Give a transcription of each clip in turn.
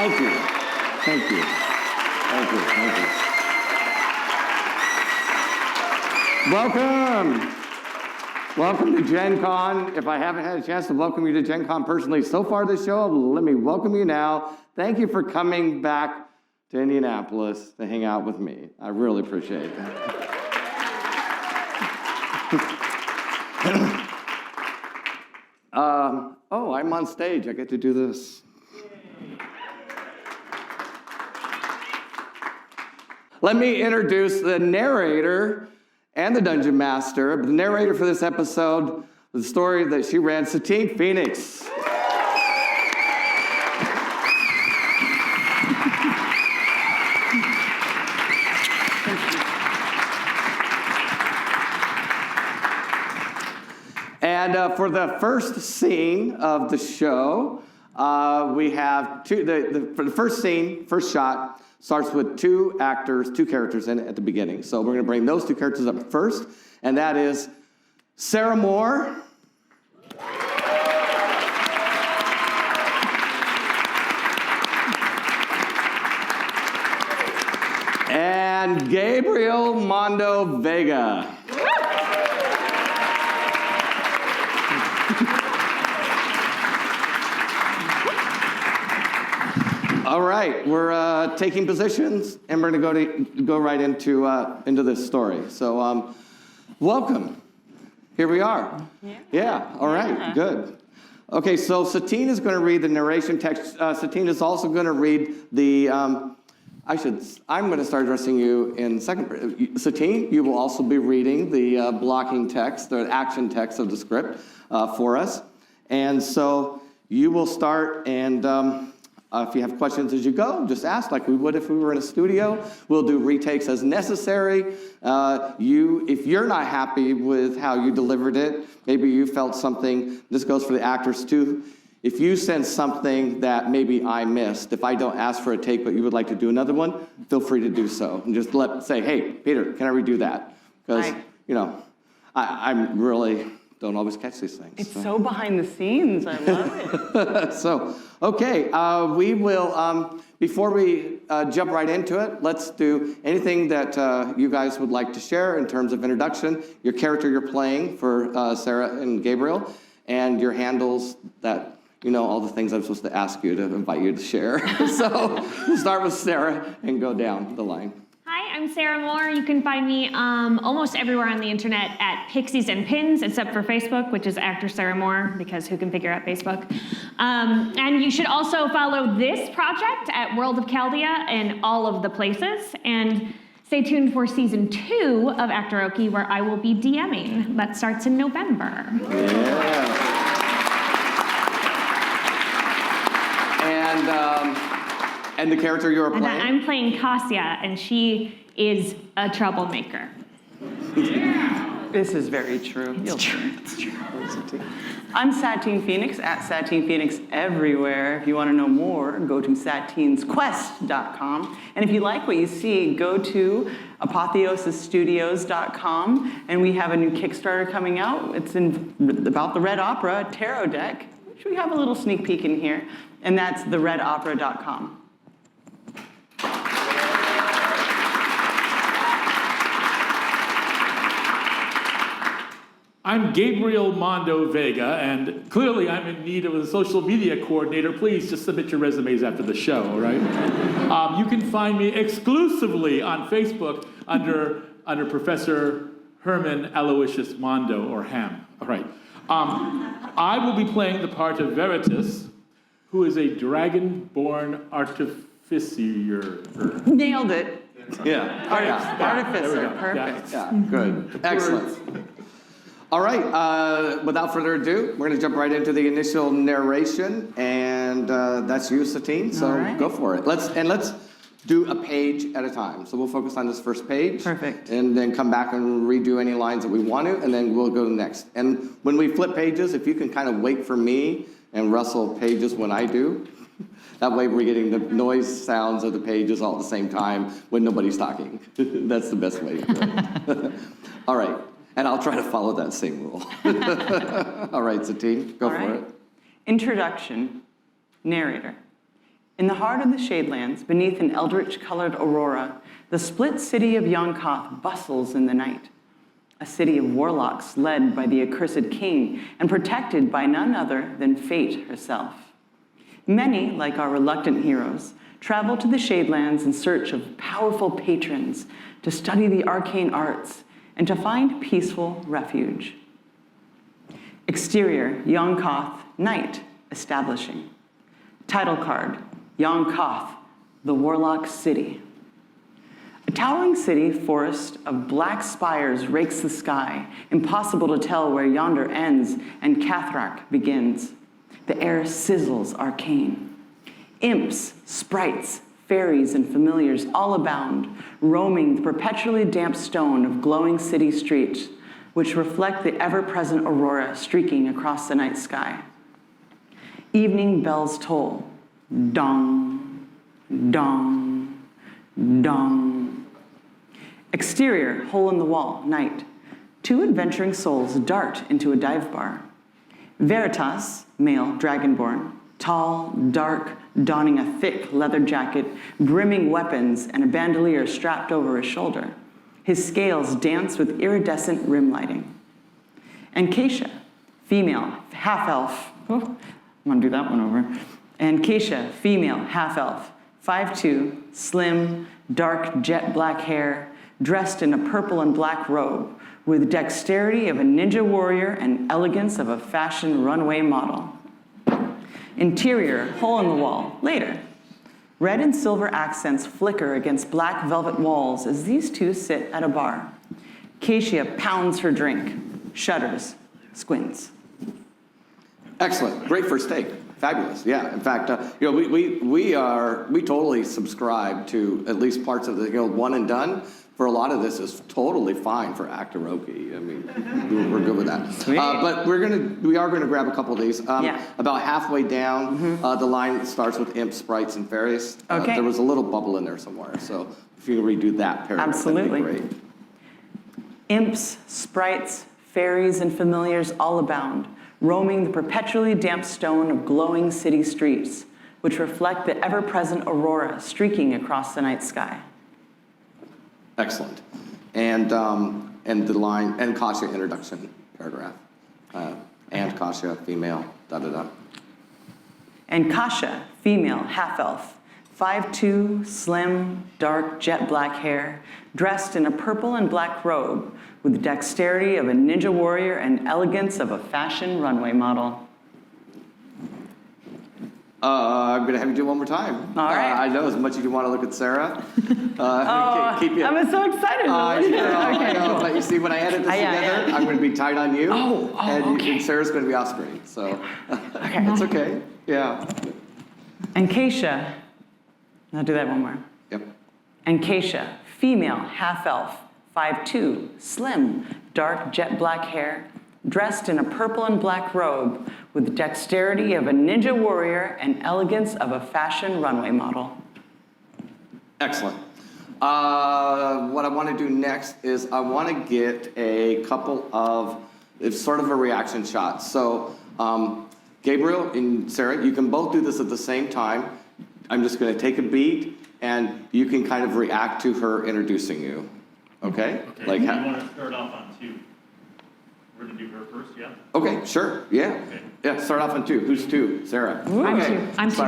Thank you. Thank you. Thank you. Thank you. Welcome. Welcome to Gen Con. If I haven't had a chance to welcome you to Gen Con personally so far this show, let me welcome you now. Thank you for coming back to Indianapolis to hang out with me. I really appreciate that. Oh, I'm on stage. I get to do this. Let me introduce the narrator and the dungeon master. The narrator for this episode, the story that she ran, Satine Phoenix. And for the first scene of the show, we have for the first scene, first shot, starts with two characters in it at the beginning. So we're going to bring those two characters up first, and that is Sarah Moore and Gabriel Mondo Vega. All right, we're taking positions, and we're going to go right into this story. So, welcome. Here we are. Yeah. All right. Good. Okay. So Satine is going to read the narration text. Satine is also going to read the. I'm going to start addressing you in second. Satine, you will also be reading the blocking text, the action text of the script for us, and so you will start and. If you have questions as you go, just ask like we would if we were in a studio. We'll do retakes as necessary. If you're not happy with how you delivered it, maybe you felt something, this goes for the actors too. If you sense something that maybe I missed, if I don't ask for a take but you would like to do another one, feel free to do so. And just say, hey, Peter, can I redo that? Because, I'm really... don't always catch these things. It's so behind the scenes. I love it. So, okay, we will, before we jump right into it, let's do anything that you guys would like to share in terms of introduction, your character you're playing for Sarah and Gabriel, and your handles that, all the things I'm supposed to ask you to invite you to share. So, we'll start with Sarah and go down the line. Hi, I'm Sarah Moore. You can find me almost everywhere on the internet at Pixies and Pins, except for Facebook, which is Actor Sarah Moore, because who can figure out Facebook? And you should also follow this project at World of Chaldea and all of the places. And stay tuned for season 2 of Actoroke, where I will be DMing. That starts in November. Yeah. And the character you're playing? And I'm playing Cassia, and she is a troublemaker. This is very true. It's true. I'm Satine Phoenix, at Satine Phoenix everywhere. If you want to know more, go to satinesquest.com. And if you like what you see, go to apotheosisstudios.com. And we have a new Kickstarter coming out. It's about the Red Opera tarot deck, which we have a little sneak peek in here. And that's theredopera.com. I'm Gabriel Mondo Vega, and clearly I'm in need of a social media coordinator. Please just submit your resumes after the show, all right? You can find me exclusively on Facebook under Professor Herman Aloysius Mondo, or Ham, all right. I will be playing the part of Retakes, who is a dragon-born artificer. Nailed it. Yeah. Artificer, perfect. Yeah, good. Excellent. All right, without further ado, we're going to jump right into the initial narration, and that's you, Satine, so go for it. Let's do a page at a time. So we'll focus on this first page. Perfect. And then come back and redo any lines that we want to, and then we'll go to the next. And when we flip pages, if you can kind of wait for me and rustle pages when I do, that way we're getting the noise sounds of the pages all at the same time when nobody's talking. That's the best way to do it. All right. And I'll try to follow that same rule. All right, Satine, go for it. Introduction, narrator. In the heart of the Shadelands, beneath an eldritch-colored aurora, the split city of Yonkoth bustles in the night. A city of warlocks led by the accursed king and protected by none other than fate herself. Many, like our reluctant heroes, travel to the Shadelands in search of powerful patrons to study the arcane arts and to find peaceful refuge. Exterior, Yonkoth, night, establishing. Title card, Yonkoth, the Warlock City. A towering city forest of black spires rakes the sky, impossible to tell where yonder ends and Cathrak begins. The air sizzles arcane. Imps, sprites, fairies, and familiars all abound, roaming the perpetually damp stone of glowing city streets, which reflect the ever-present aurora streaking across the night sky. Evening bells toll. Dong, dong, dong. Exterior, hole in the wall, night. Two adventuring souls dart into a dive bar. Veritas, male, dragonborn, tall, dark, donning a thick leather jacket, brimming weapons, and a bandolier strapped over his shoulder. His scales dance with iridescent rim lighting. And Keisha, female, half-elf. Oh, I'm gonna do that one over. And Keisha, female, half-elf, 5'2", slim, dark jet black hair, dressed in a purple and black robe, with dexterity of a ninja warrior and elegance of a fashion runway model. Interior, hole in the wall, later. Red and silver accents flicker against black velvet walls as these two sit at a bar. Keisha pounds her drink, shudders, squints. Excellent. Great first take. Fabulous. Yeah. In fact, we totally subscribe to at least parts of the one and done. For a lot of this is totally fine for Actoroke. I mean, we're good with that. Sweet. But we are gonna grab a couple of these. Yeah. About halfway down, the line starts with imps, sprites, and fairies. Okay. There was a little bubble in there somewhere. So if you redo that paragraph, Absolutely. that'd be great. Imps, sprites, fairies, and familiars all abound, roaming the perpetually damp stone of glowing city streets, which reflect the ever-present aurora streaking across the night sky. Excellent. And the line, and Kasha introduction paragraph. And Kasha, female, da-da-da. And Kasha, female, half-elf, 5'2", slim, dark, jet black hair, dressed in a purple and black robe, with the dexterity of a ninja warrior and elegance of a fashion runway model. I'm going to have you do it one more time. All right. I know as much as you want to look at Sarah. I'm so excited. I know, Cool. but you see, when I edit this together, I'm going to be tight on you. And Sarah's going to be off screen, so it's okay. Yeah. And Keisha, I'll do that one more. Yep. And Keisha, female, half-elf, 5'2", slim, dark jet black hair, dressed in a purple and black robe, with the dexterity of a ninja warrior and elegance of a fashion runway model. Excellent. What I want to do next is I want to get a couple of, it's sort of a reaction shot. So Gabriel and Sarah, you can both do this at the same time. I'm just going to take a beat, and you can kind of react to her introducing you. Okay? Okay. Like You want to start off on 2. We're going to do her first, yeah? Okay, sure. Yeah. Okay. Yeah, start off on 2. Who's 2? Sarah. I'm Okay. 2. I'm 2.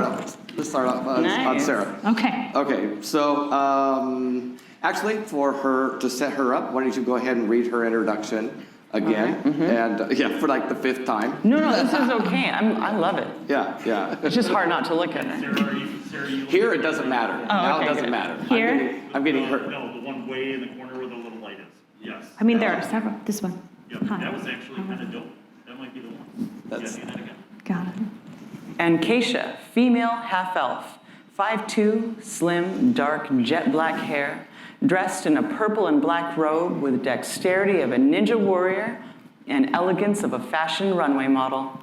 Let's start off on Nice. Sarah. Okay. Okay, so actually, for her, to set her up, why don't you go ahead and read her introduction again? And yeah, for like the 5th time. No, this is okay. I love it. Yeah. It's just hard not to look at it. Sarah, you Here, it doesn't matter. Now okay, it doesn't good. matter. Here? I'm getting her. No, the one way in the corner where the little light is. Yes. I mean, there are several. This one. Yep. Hi. That was actually kind of dope. That might be the one. That's- Yeah, do that again. Got it. And Keisha, female, half-elf, 5'2", slim, dark, jet black hair, dressed in a purple and black robe with dexterity of a ninja warrior and elegance of a fashion runway model.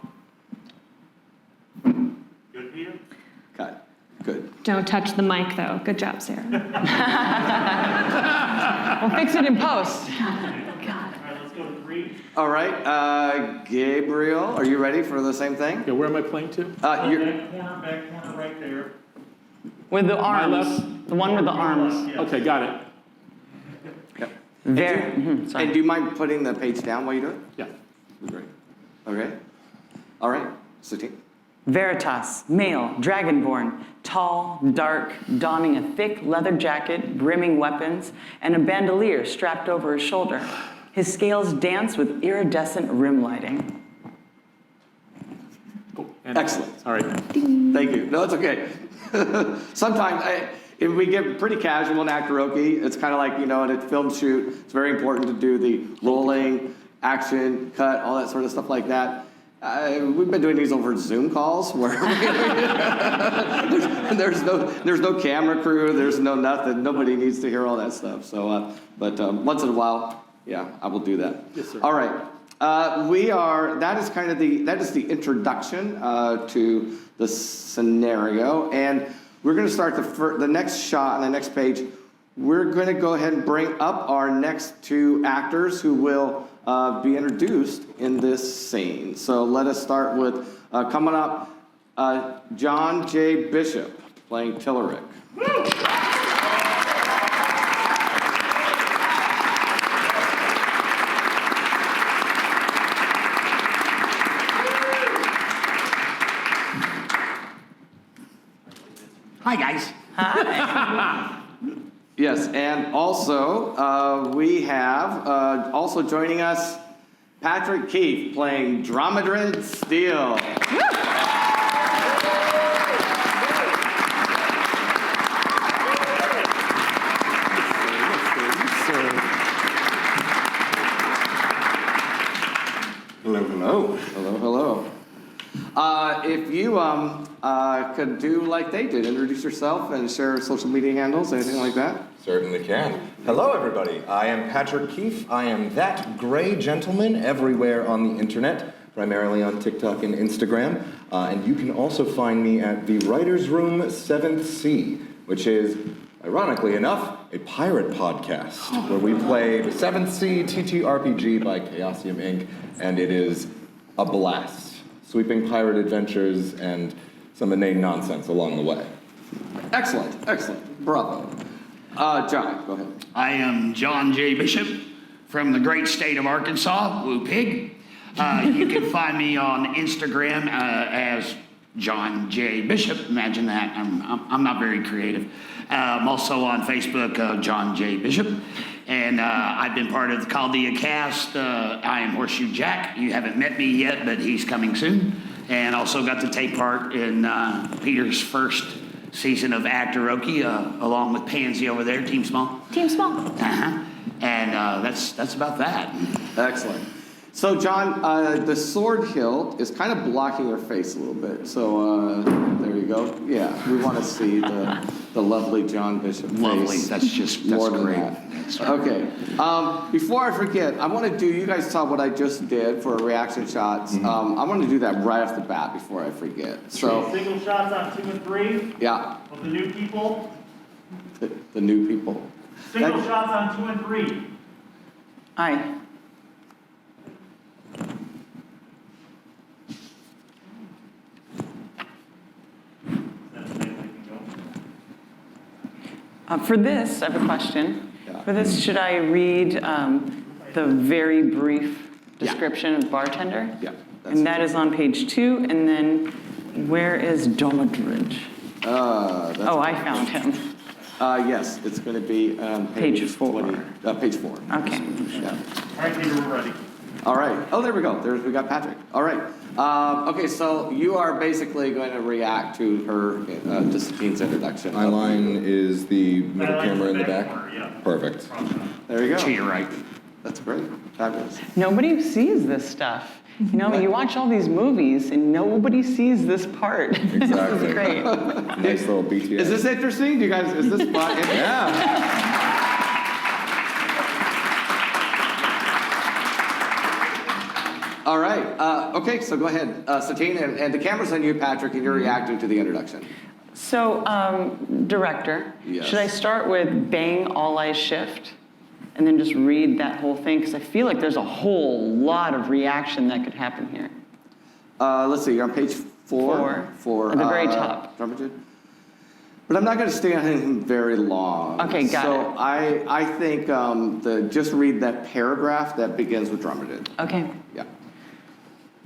Good, Peter? Cut. Good. Don't touch the mic, though. Good job, Sarah. We'll fix it in post. All right, let's go to 3. All right, Gabriel, are you ready for the same thing? Yeah, where am I playing to? You're, Back corner right there. With the My arms. left? The one with the arms. Yeah. Okay, got it. Yep. Sorry. And do you mind putting the page down while you do it? Yeah. Great. Okay. All right. Satine. Veritas, male, dragonborn, tall, dark, donning a thick leather jacket, brimming weapons, and a bandolier strapped over his shoulder. His scales dance with iridescent rim lighting. Cool. And- Excellent. All right. Thank you. No, it's okay. Sometimes if we get pretty casual in Actoroke, it's kind of like, in a film shoot, it's very important to do the rolling, action, cut, all that sort of stuff like that. We've been doing these over Zoom calls where there's no camera crew, there's no nothing. Nobody needs to hear all that stuff. So, but once in a while, yeah, I will do that. Yes, sir. All right. That is the introduction to the scenario, and we're going to start the next shot on the next page. We're going to go ahead and bring up our next two actors who will be introduced in this scene. So let us start with coming up, John J. Bishop playing Tillerick. Hi, guys. Yes, and also we have also joining us Patrick Keeffe playing Dromedary Steel. Hello, hello. Hello, hello. If you could do like they did, introduce yourself and share social media handles, anything like that. Certainly can. Hello, everybody. I am Patrick Keeffe. I am that gray gentleman everywhere on the internet, primarily on TikTok and Instagram. And you can also find me at the Writer's Room 7th Sea, which is, ironically enough, a pirate podcast where we play the 7th Sea TTRPG by Chaosium Inc., and it is a blast. Sweeping pirate adventures and some inane nonsense along the way. Excellent, excellent. Bravo. John, go ahead. I am John J. Bishop from the great state of Arkansas, Woo Pig. You can find me on Instagram as John J. Bishop. Imagine that. I'm not very creative. I'm also on Facebook, John J. Bishop. And I've been part of the Chaldea cast. I am Horseshoe Jack. You haven't met me yet, but he's coming soon. And also got to take part in Peter's first season of Actoroke, along with Pansy over there, Team Small. Team Small. Uh-huh. And that's about that. Excellent. So, John, the sword hilt is kind of blocking your face a little bit. So, there you go. Yeah, we want to see the lovely John Bishop face. Lovely. That's more than great. that. That's Okay. Before I forget, I want to do, you guys saw what I just did for reaction shots. I want to do that right off the bat before I forget. So, Single shots on 2 and 3 yeah, of the new people. the new people. Single That- shots on 2 and 3. Aye. That's the way we can go. For this, I have a question. Yeah. For this, should I read the very brief description of bartender? Yeah, And that is on page 2, and then where is Domodridge? That's, Oh, I found him. yes, it's going to be Page 4. Page 4. Okay. Yeah. All right, Peter, we're ready. All right. Oh, there we go. We got Patrick. All right. Okay, so you are basically going to react to her, to Satine's introduction. My line is the middle That camera in the line's back. corner, yeah. Perfect. Front shot. There you go. To your right. That's great. Fabulous. Nobody sees this stuff. You know, you watch all these movies, and nobody sees this part. This Exactly. is great. Nice little BTS. Is this interesting? Do you guys, is this fun? Yeah. All right. Okay, so go ahead, Satine, and the camera's on you, Patrick, and you're reacting to the introduction. So, director, Yes. should I start with bang all eyes shift? And then just read that whole thing? Because I feel like there's a whole lot of reaction that could happen here. Let's see, you're on page 4. Four. At the very top. Dramaturg. But I'm not going to stay on him very long. Okay, got so it. I think just read that paragraph that begins with Dromedary. Okay. Yeah.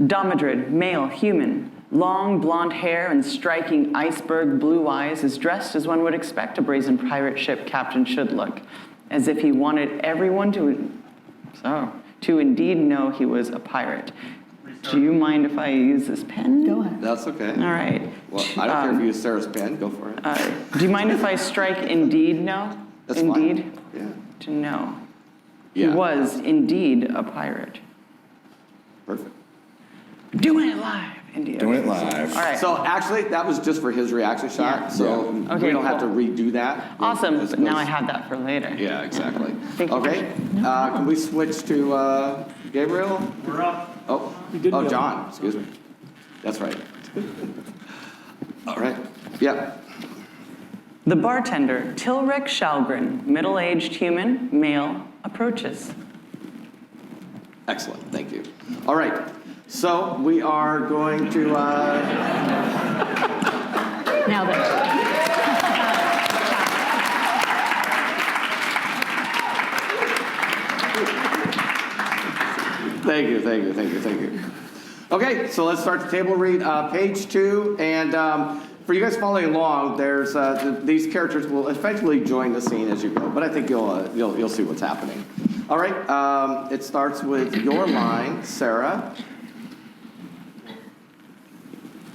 Domodrid, male, human, long blonde hair and striking iceberg blue eyes, is dressed as one would expect a brazen pirate ship captain should look, as if he wanted everyone to indeed know he was a pirate. Do you mind if I use this pen? Go ahead. That's okay. All right. Well, I don't care if you use Sarah's pen. Go for it. Do you mind if I strike indeed know? That's indeed? fine. Yeah. To know. Yeah. He was indeed a pirate. Perfect. Doing it live, India. Doing it live. All right. So actually, that was just for his reaction shot. Yeah. So Yeah. we Okay, don't have to cool. redo that. Awesome, It but now goes- I have that for later. Yeah, exactly. Thank you. Okay. Can we switch to Gabriel? We're up. Oh, did oh, go. John. Excuse me. That's right. All right. Yeah. The bartender, Tilrek Shalgren, middle-aged human, male, approaches. Excellent. Thank you. All right. So we are going to. Now then. Thank you. Thank you. Thank you. Thank you. Okay. So let's start the table read. Page 2, and for you guys following along, there's these characters will eventually join the scene as you go, but I think you'll see what's happening. All right. It starts with your line, Sarah.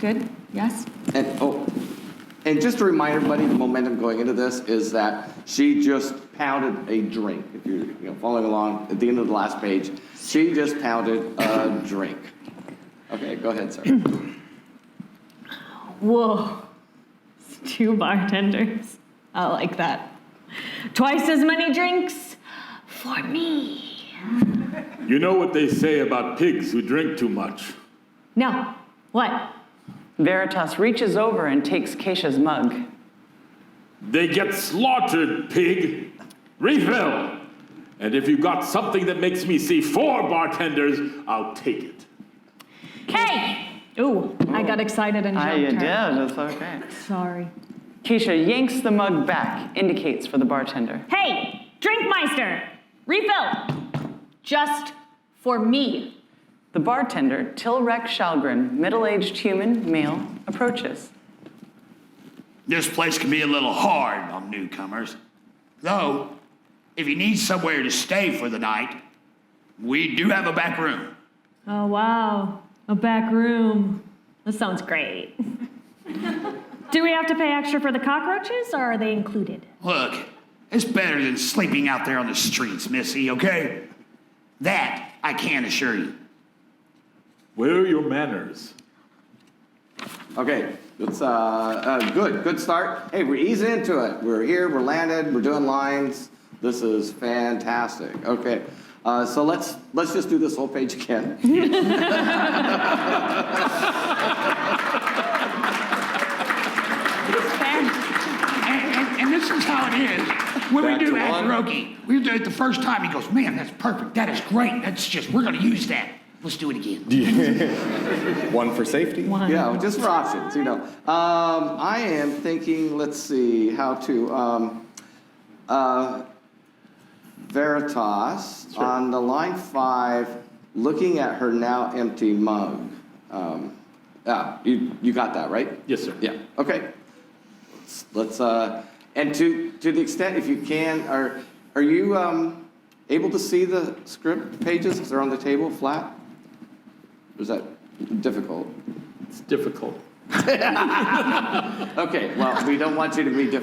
Good? Yes? And just to remind everybody, the momentum going into this is that she just pounded a drink. If you're following along at the end of the last page, she just pounded a drink. Okay, go ahead, Sarah. Whoa. It's 2 bartenders. I like that. Twice as many drinks for me. You know what they say about pigs who drink too much? No. What? Veritas reaches over and takes Keisha's mug. They get slaughtered, pig. Refill. And if you got something that makes me see 4 bartenders, I'll take it. Hey! Ooh, I got excited and jumped You did, her. that's okay. Sorry. Keisha yanks the mug back, indicates for the bartender. Hey! Drinkmeister! Refill! Just for me. The bartender, Tilrek Shalgren, middle-aged human, male, approaches. This place can be a little hard on newcomers. Though, if you need somewhere to stay for the night, we do have a back room. Oh, wow. A back room. That sounds great. Do we have to pay extra for the cockroaches, or are they included? Look, it's better than sleeping out there on the streets, Missy, okay? That I can assure you. Where are your manners? Okay, it's good start. Hey, we're easing into it. We're here, we're landed, we're doing lines. This is fantastic. Okay, so let's just do this whole page again. And this is how it is when Back we do to one. Actoroke. We do it the first time. He goes, man, that's perfect. That is great. That's just, we're going to use that. Let's do it again. One for safety. Yeah, just for options, I am thinking, let's see, how to, Veritas, on the line 5, looking at her now empty mug. You got that, right? Yes, sir. Yeah, okay. Let's and to the extent, if you can, are you able to see the script pages? Because they're on the table flat? Or is that difficult? It's difficult. Okay, well, we don't want you to be to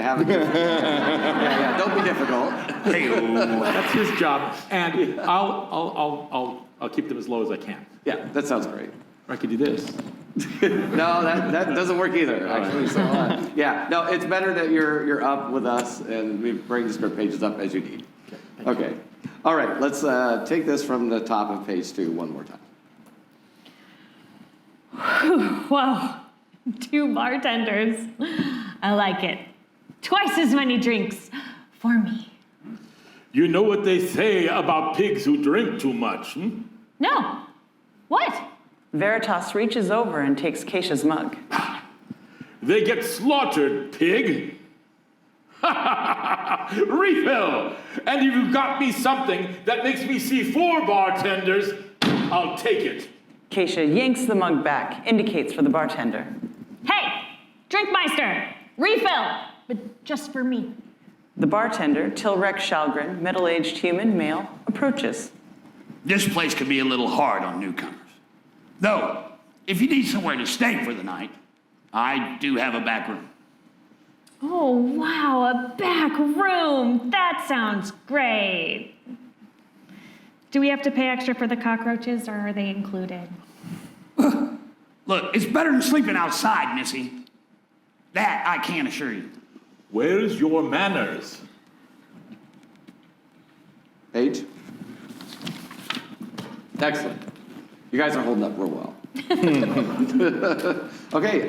have a difficult. Yeah, don't be difficult. That's his job, and I'll keep them as low as I can. Yeah, that sounds great. Or I could do this. No, that doesn't work either, actually. So, yeah, no, it's better that you're up with us and we bring the script pages up as you need. Okay. All right, let's take this from the top of page 2 one more time. Whoa. 2 bartenders. I like it. Twice as many drinks for me. You know what they say about pigs who drink too much, hmm? No. What? Veritas reaches over and takes Keisha's mug. they get slaughtered, pig. Refill! And if you've got me something that makes me see 4 bartenders, I'll take it. Keisha yanks the mug back, indicates for the bartender. Hey, Drinkmeister, refill, but just for me. The bartender, Tilrek Shalgren, middle-aged human, male, approaches. This place could be a little hard on newcomers. Though, if you need somewhere to stay for the night, I do have a back room. Oh, wow, a back room. That sounds great. Do we have to pay extra for the cockroaches, or are they included? Look, it's better than sleeping outside, Missy. That I can assure you. Where's your manners? Paige? Excellent. You guys are holding up real well. Okay,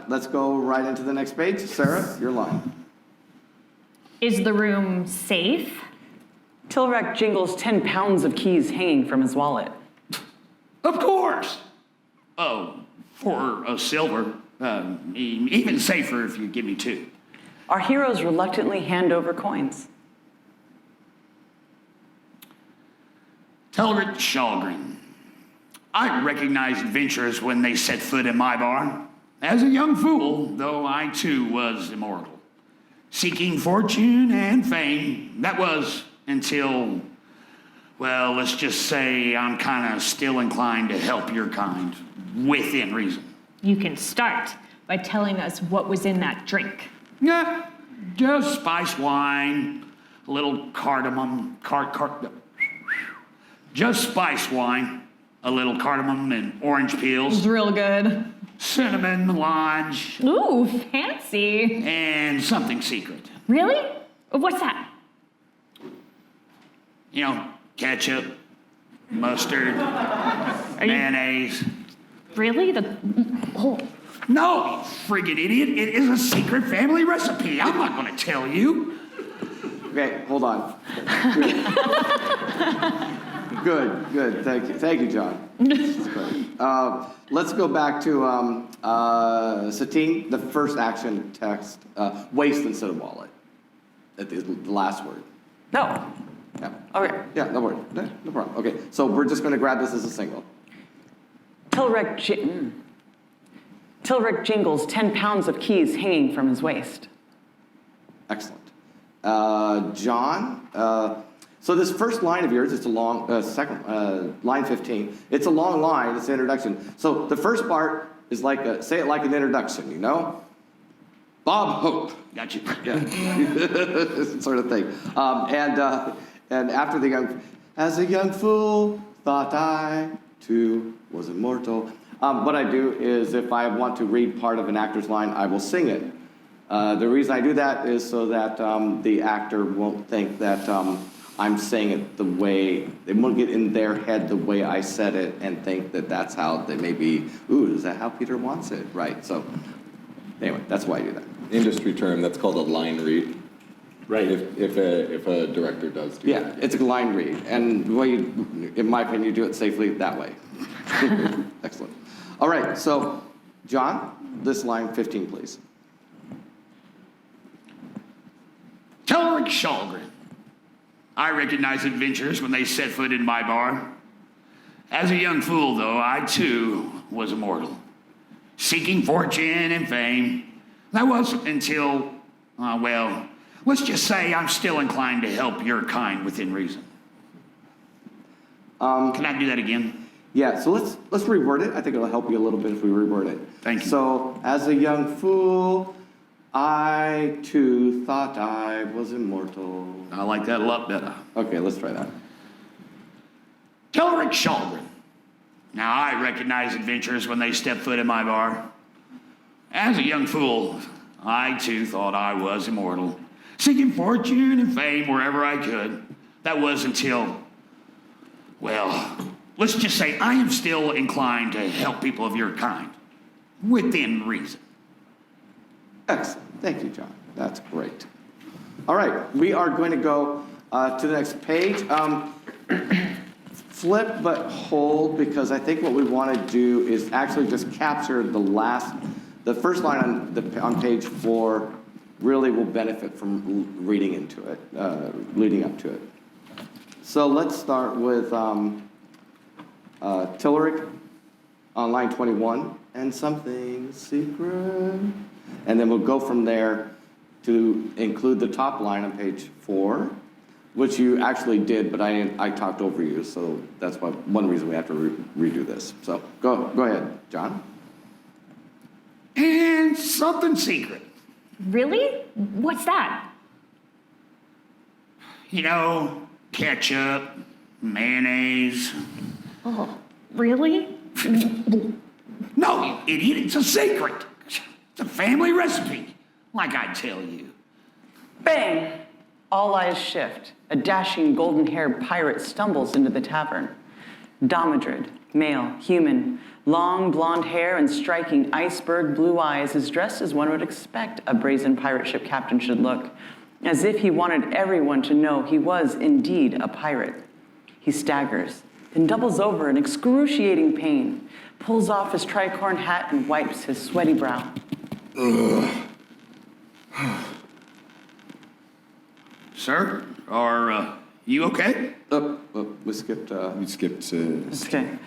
let's go right into the next page. Sarah, your line. Is the room safe? Tilrek jingles 10 pounds of keys hanging from his wallet. Of course. Oh, for a silver. Even safer if you give me 2. Our heroes reluctantly hand over coins. Tilrek Shalgren. I recognize adventurers when they set foot in my bar. As a young fool, though I too was immortal. Seeking fortune and fame, that was until, well, let's just say I'm kind of still inclined to help your kind, within reason. You can start by telling us what was in that drink. Yeah, just spice wine, a little cardamom, just spice wine, a little cardamom and orange peels, Real good. cinnamon, lime, Ooh, fancy. and something secret. Really? What's that? You know, ketchup, mustard, mayonnaise. Really? Oh, No, you friggin' idiot. It is a secret family recipe. I'm not going to tell you. Okay, hold on. Good. Thank you, John. That's great. Let's go back to Satine, the first action text, waste instead of wallet, at the last word. No. Yeah. Okay. Yeah, no worry. No problem. Okay, so we're just going to grab this as a single. Tilrek jingles 10 pounds of keys hanging from his waist. Excellent. John, so this first line of yours, it's a long, line 15. It's a long line, it's an introduction. So the first part is like, say it like an introduction, you know? Bob Hope. Got you. Yeah, sort of thing. And after the as a young fool, thought I too was immortal. What I do is if I want to read part of an actor's line, I will sing it. The reason I do that is so that the actor won't think that I'm saying it the way, they won't get in their head the way I said it and think that that's how they may be, ooh, is that how Peter wants it? Right, so anyway, that's why I do that. Industry term, that's called a line read. Right. If a director does do Yeah, that. it's a line read, and the way you, in my opinion, you do it safely that way. Excellent. All right, so John, this line 15, please. Tilrek Shalgren. I recognize adventurers when they set foot in my bar. As a young fool, though, I too was immortal. Seeking fortune and fame. That was until, well, let's just say I'm still inclined to help your kind within reason. Can I do that again? Yeah, so let's reword it. I think it'll help you a little bit if we reword it. Thank you. So, as a young fool, I too thought I was immortal. I like that a lot better. Okay, let's try that. Tilrek Shalgren. Now, I recognize adventurers when they step foot in my bar. As a young fool, I too thought I was immortal, seeking fortune and fame wherever I could. That was until, well, let's just say I am still inclined to help people of your kind, within reason. Excellent. Thank you, John. That's great. All right, we are going to go to the next page. Flip but hold, because I think what we want to do is actually just capture the last the first line on page 4 really will benefit from reading into it, leading up to it. So let's start with Tillerick on line 21, and something secret. And then we'll go from there to include the top line on page 4, which you actually did, but I talked over you, so that's one reason we have to redo this. So go ahead, John. And something secret. Really? What's that? You know, ketchup, mayonnaise. Oh, really? No, you idiot, it's a secret. It's a family recipe, like I tell you. Bang! All eyes shift. A dashing golden-haired pirate stumbles into the tavern. Domidrid, male, human, long blonde hair and striking iceberg blue eyes, is dressed as one would expect a brazen pirate ship captain should look, as if he wanted everyone to know he was indeed a pirate. He staggers, then doubles over in excruciating pain, pulls off his tricorn hat and wipes his sweaty brow. Sir, are you okay? We skipped. We skipped. Okay.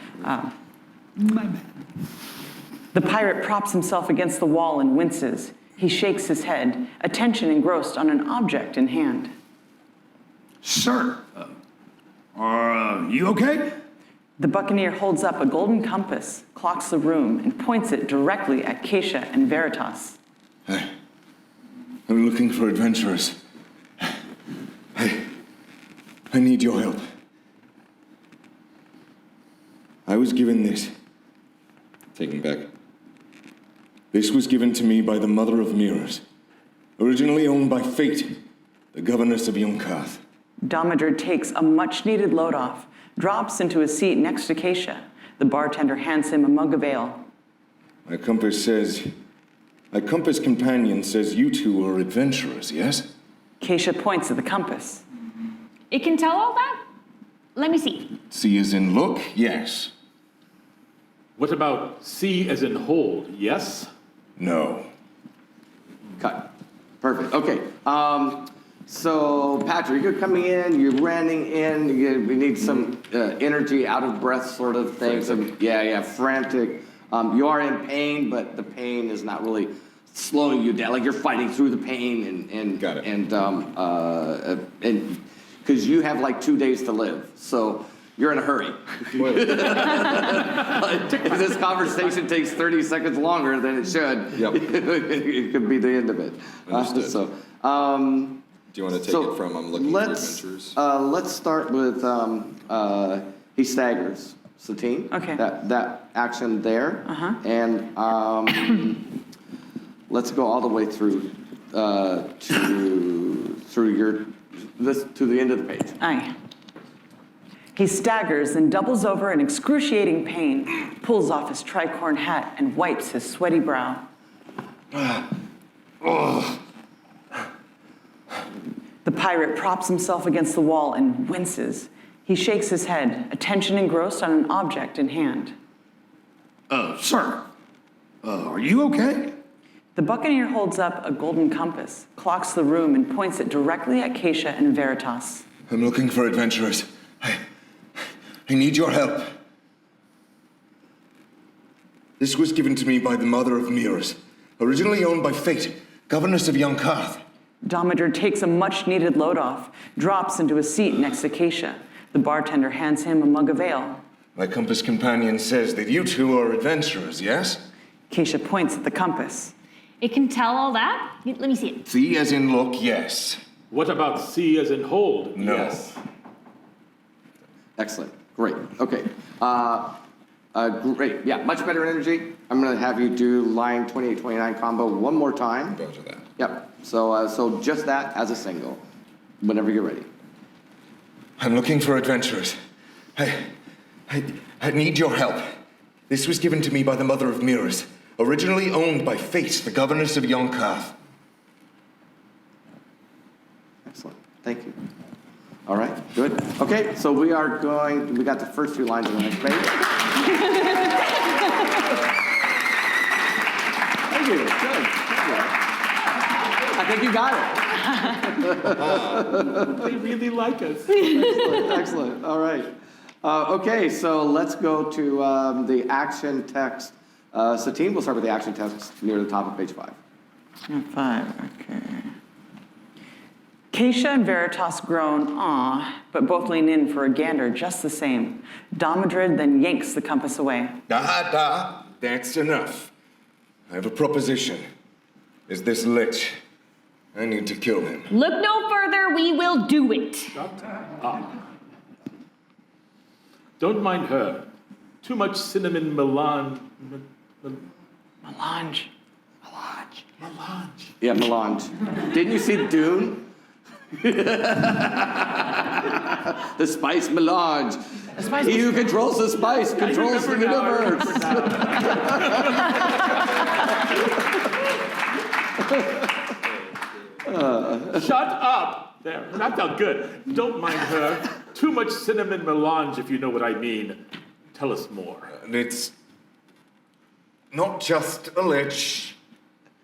My bad. The pirate props himself against the wall and winces. He shakes his head, attention engrossed on an object in hand. Sir, are you okay? The buccaneer holds up a golden compass, clocks the room, and points it directly at Keisha and Veritas. I'm looking for adventurers. I need your help. I was given this. Taking back. This was given to me by the Mother of Mirrors, originally owned by Fate, the governess of Yunkath. Domidrid takes a much-needed load off, drops into a seat next to Keisha. The bartender hands him a mug of ale. My compass companion says you two are adventurers, yes? Keisha points at the compass. It can tell all that? Let me see. See as in look, yes. What about C as in hold? Yes? No. Cut. Perfect. Okay. So Patrick, you're coming in. You're running in. We need some energy, out of breath sort of thing. Some, frantic. You are in pain, but the pain is not really slowing you down. Like you're fighting through the pain, and Got it. And because you have like 2 days to live, so you're in a hurry. If this conversation takes 30 seconds longer than it should, Yep. it could be the end of it. Understood. So, Do you want to take so it from I'm looking for adventurers? let's start with he staggers. Satine. Okay. That action there. Uh-huh. And let's go all the way through to the end of the page. Aye. He staggers and doubles over in excruciating pain, pulls off his tricorn hat and wipes his sweaty brow. The pirate props himself against the wall and winces. He shakes his head, attention engrossed on an object in hand. Sir, are you okay? The buccaneer holds up a golden compass, clocks the room, and points it directly at Keisha and Veritas. I'm looking for adventurers. I need your help. This was given to me by the Mother of Mirrors, originally owned by Fate, governess of Yunkath. Domidrid takes a much-needed load off, drops into a seat next to Keisha. The bartender hands him a mug of ale. My compass companion says that you two are adventurers, yes? Keisha points at the compass. It can tell all that? Let me see it. See as in look, yes. What about C as in hold? No. Yes. Excellent. Great. Okay. Great. Yeah, much better energy. I'm going to have you do line 28-29 combo one more time. Roger that. Yep. So just that as a single, whenever you're ready. I'm looking for adventurers. I need your help. This was given to me by the Mother of Mirrors, originally owned by Fate, the governess of Yunkath. Excellent. Thank you. All right. Good. Okay. So we got the first 2 lines on the next page. Thank you. Good. I think you got it. They really like us. Excellent. All right. Okay, so let's go to the action text. Satine, we'll start with the action text near the top of page 5. 5, okay. Keisha and Veritas groan, but both lean in for a gander just the same. Domadrid then yanks the compass away. That's enough. I have a proposition. Is this lich? I need to kill him. Look no further, we will do it. Shut up. Don't mind her. Too much cinnamon melange. Melange. Yeah, melange. Didn't you see Dune? The spice melange. He who controls the spice controls the universe. Shut up! There, that felt good. Don't mind her. Too much cinnamon melange, if you know what I mean. Tell us more. It's not just a lich.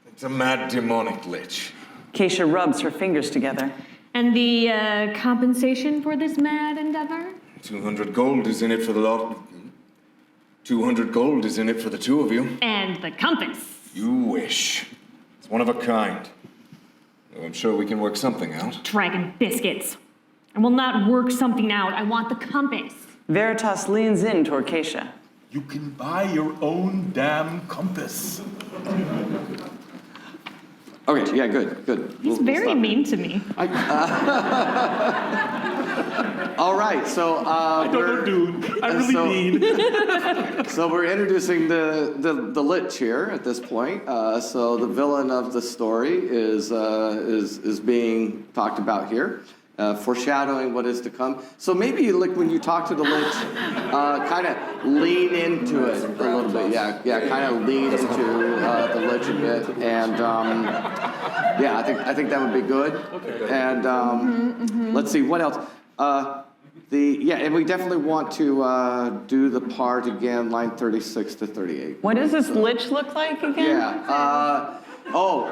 It's a mad demonic lich. Keisha rubs her fingers together. And the compensation for this mad endeavor? 200 gold is in it for the lot. 200 gold is in it for the two of you. And the compass. You wish. It's one of a kind. Though I'm sure we can work something out. Dragon biscuits. I will not work something out. I want the compass. Veritas leans in toward Keisha. You can buy your own damn compass. Okay, yeah, good. He's very mean to me. All right, so I don't know, dude. I really mean. So we're introducing the lich here at this point. So the villain of the story is being talked about here, foreshadowing what is to come. So maybe like when you talk to the lich, kind of lean into it a little bit. Yeah, kind of lean into the lich a bit, and yeah, I think that would be good. Okay. And let's see what else. And we definitely want to do the part again, line 36 to 38. What does this lich look like again? Yeah.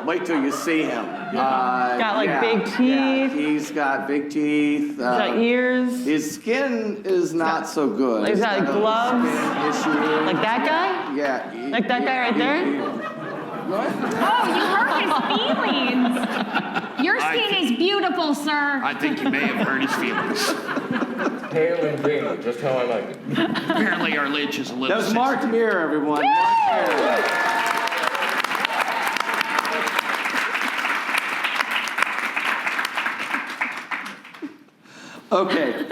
Wait till you see him. Got like big teeth. Yeah, he's got big teeth. Got ears. His skin is not so good. He's got gloves. Skin issue. Like that guy? Yeah. Like that guy right there? Oh, you hurt his feelings. Your skin is beautiful, sir. I think you may have hurt his feelings. Pale and green, just how I like it. Apparently our lich is a little That was sensitive. Mark Meer, everyone. Mark Meer. Okay.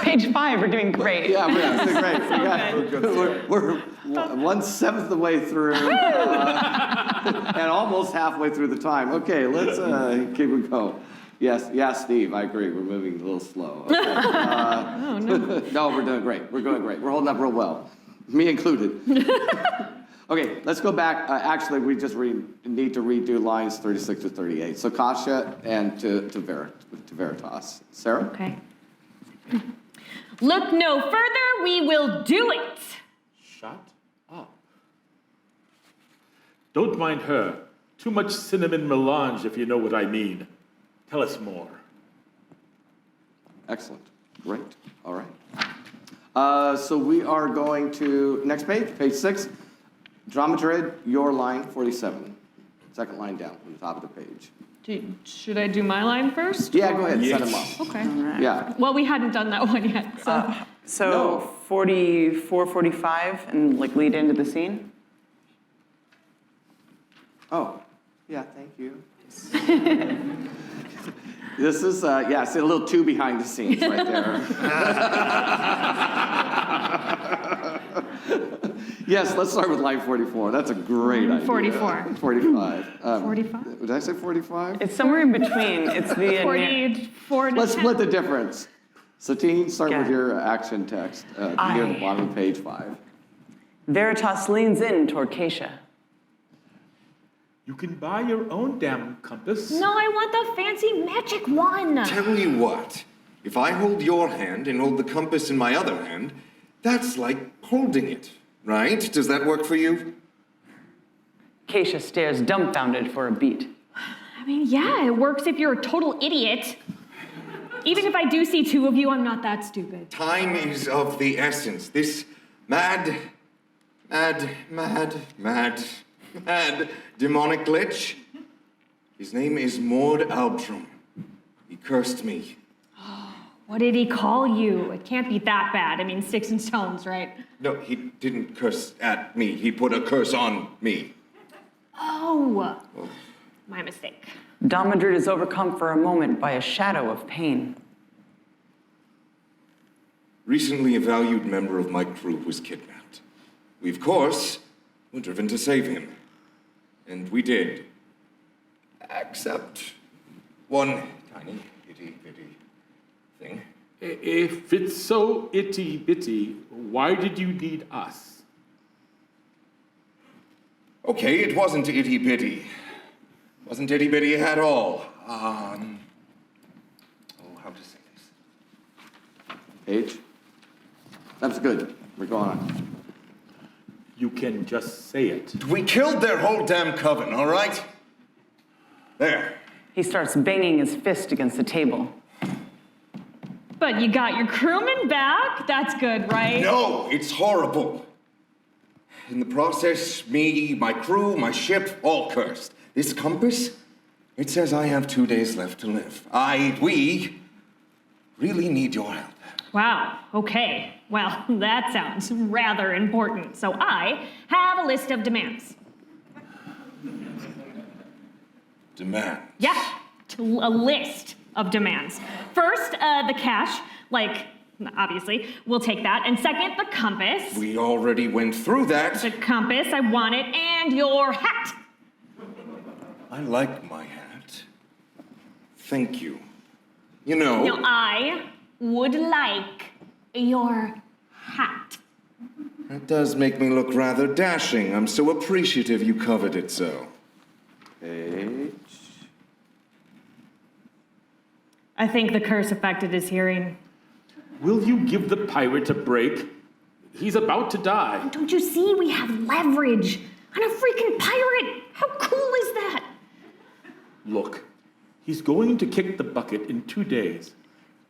Page 5, we're doing great. Yeah, we're doing great. We're 1/7 of the way through, and almost halfway through the time. Okay, let's keep it going. Yes, Steve, I agree. We're moving a little slow. Okay. No, we're doing great. We're going great. We're holding up real well, me included. Okay, let's go back. Actually, we just need to redo lines 36 to 38. So Kasha and to Veritas. Sarah? Okay. Look no further, we will do it. Shut up. Don't mind her. Too much cinnamon melange, if you know what I mean. Tell us more. Excellent. Great. All right. So we are going to next page 6. Dramaturg, your line 47. Second line down from the top of the page. Should I do my line first? Yeah, go ahead. Set him up. Okay. Yeah. Well, we hadn't done that one yet, so. So 44, 45, and like lead into the scene? Oh, yeah, thank you. This is, it's a little too behind the scenes right there. Yes, let's start with line 44. That's a great idea. 44. 45. 45? Did I say 45? It's somewhere in between. It's the 44 to Let's 10. split the difference. Satine, start with Yeah. your action text near the bottom of page 5. Veritas leans in toward Keisha. You can buy your own damn compass. No, I want the fancy magic one. Tell you what, if I hold your hand and hold the compass in my other hand, that's like holding it, right? Does that work for you? Keisha stares dumbfounded for a beat. I mean, yeah, it works if you're a total idiot. Even if I do see two of you, I'm not that stupid. Time is of the essence. This mad demonic lich. His name is Albatro. He cursed me. What did he call you? It can't be that bad. I mean, sticks and stones, right? No, he didn't curse at me. He put a curse on me. Oh, my mistake. Madrid is overcome for a moment by a shadow of pain. Recently, a valued member of my crew was kidnapped. We, of course, were driven to save him. And we did. Except one tiny, itty-bitty thing. If it's so itty-bitty, why did you need us? Okay, it wasn't itty-bitty. Wasn't itty-bitty at all. How to say this? Paige? That's good. We're going on. You can just say it. We killed their whole damn coven, all right? There. He starts banging his fist against the table. But you got your crewman back? That's good, right? No, it's horrible. In the process, me, my crew, my ship, all cursed. This compass, it says I have 2 days left to live. We really need your help. Wow, okay. Well, that sounds rather important. So I have a list of demands. Demand. Yeah, a list of demands. First, the cash, obviously, we'll take that. And second, the compass. We already went through that. The compass, I want it, and your hat. I like my hat. Thank you. You know... Now, I would like your hat. That does make me look rather dashing. I'm so appreciative you covered it so. Paige? I think the curse affected his hearing. Will you give the pirate a break? He's about to die. Don't you see? We have leverage. I'm a freaking pirate. How cool is that? Look, he's going to kick the bucket in 2 days.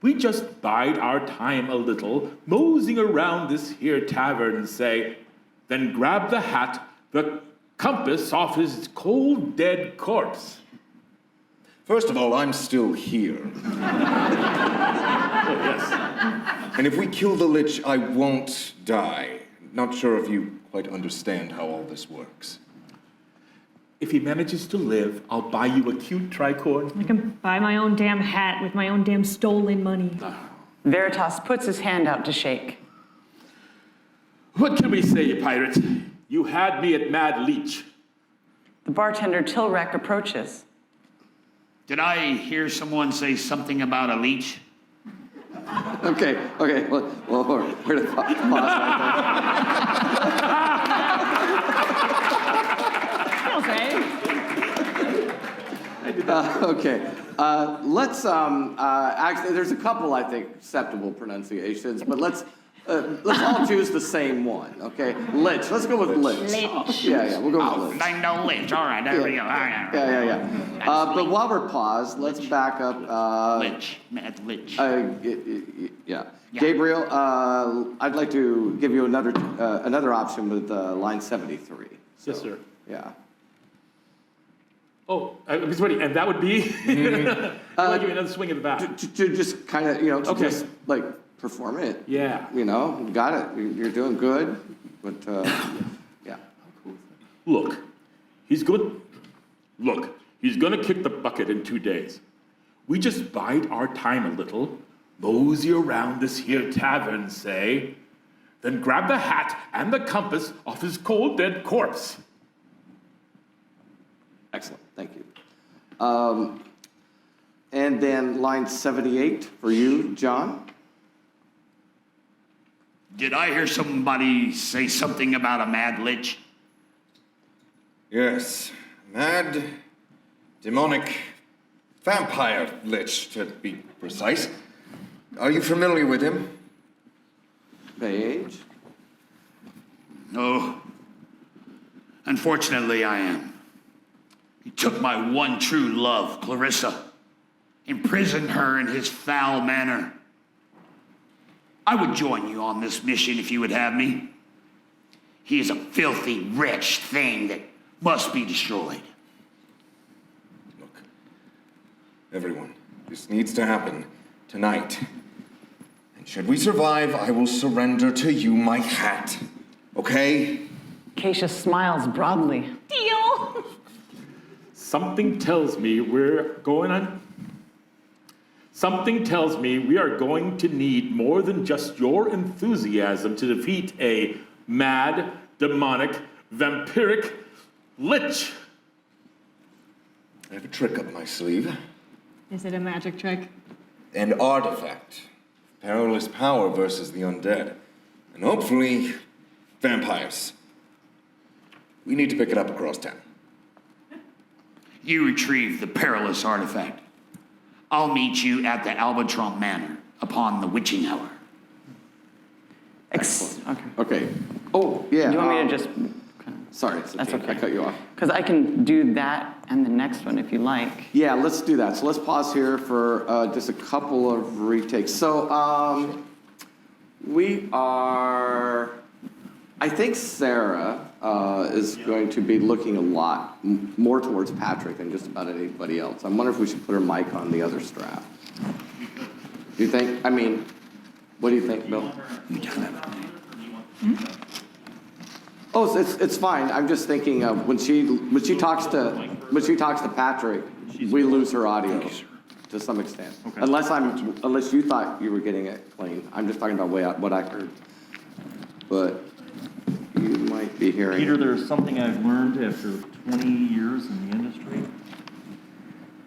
We just bide our time a little, moseying around this here tavern, say, then grab the hat, the compass off his cold, dead corpse. First of all, I'm still here. Oh, yes. And if we kill the Lich, I won't die. Not sure if you quite understand how all this works. If he manages to live, I'll buy you a cute tricorn. I can buy my own damn hat with my own damn stolen money. Veritas puts his hand out to shake. What can we say, pirate? You had me at Mad Leech. The bartender Tilrek approaches. Did I hear someone say something about a leech? Okay. Well, we're to pause okay. Let's actually, there's a couple, I think, acceptable pronunciations, but let's all choose the same one, okay? Lich. Let's go with Lich. Lich. Yeah, we'll go with Lich. I know Lich. All right, there we go. All right. Yeah. But while we're paused, let's back up. Lich. Mad Lich. Yeah. Gabriel, I'd like to give you another option with line 73. So, Yes, sir. Yeah. Oh, I was ready, and that would be? I'll give you another swing at the bat. To just kind of, just like perform it. Yeah. You got it. You're doing good. But, yeah. Look, he's gonna kick the bucket in 2 days. We just bide our time a little, mosey around this here tavern, say, then grab the hat and the compass off his cold, dead corpse. Excellent. Thank you. And then line 78 for you, John. Did I hear somebody say something about a mad lich? Yes. Mad, demonic, vampire Lich, to be precise. Are you familiar with him? Paige. No. Unfortunately, I am. He took my one true love, Clarissa, imprisoned her in his foul manner. I would join you on this mission if you would have me. He is a filthy, wretched thing that must be destroyed. Look, everyone, this needs to happen tonight. And should we survive, I will surrender to you my hat. Okay? Keisha smiles broadly. Deal. Something tells me Something tells me we are going to need more than just your enthusiasm to defeat a mad, demonic, vampiric lich. I have a trick up my sleeve. Is it a magic trick? An artifact. Perilous power versus the undead. And hopefully, vampires. We need to pick it up across town. You retrieve the perilous artifact. I'll meet you at the Albatro Manor upon the witching hour. Okay. Okay. Oh, yeah. Do you want me to just... Sorry, That's Satine, okay. I cut you off. Because I can do that and the next one if you like. Yeah, let's do that. So let's pause here for just a couple of retakes. So we are, I think Sarah is going to be looking a lot more towards Patrick than just about anybody else. I wonder if we should put her mic on the other strap. Do you think? I mean, what do you think, Bill? Oh, it's fine. I'm just thinking of when she talks to Patrick, we lose her audio to some extent. Okay. Unless you thought you were getting it clean. I'm just talking about what I heard. But you might be hearing. Peter, there's something I've learned after 20 years in the industry.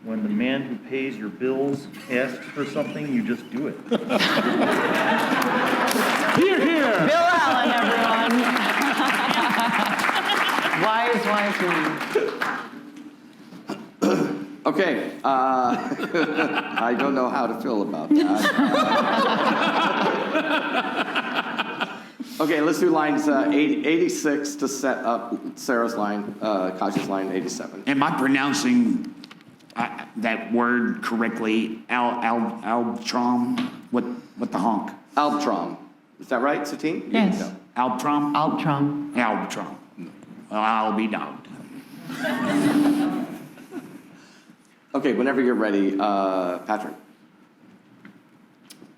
When the man who pays your bills asks for something, you just do it. Hear, hear! Bill Allen, everyone. Wise man. Okay. I don't know how to feel about that. Okay, let's do lines 86 to set up Sarah's line, Kasha's line 87. Am I pronouncing that word correctly? Albtrom? What the honk? Albtrom. Is that right, Satine? Yes. No. Albtrom? Altrom. Albtrom. Well, I'll be dogged. Okay, whenever you're ready, Patrick.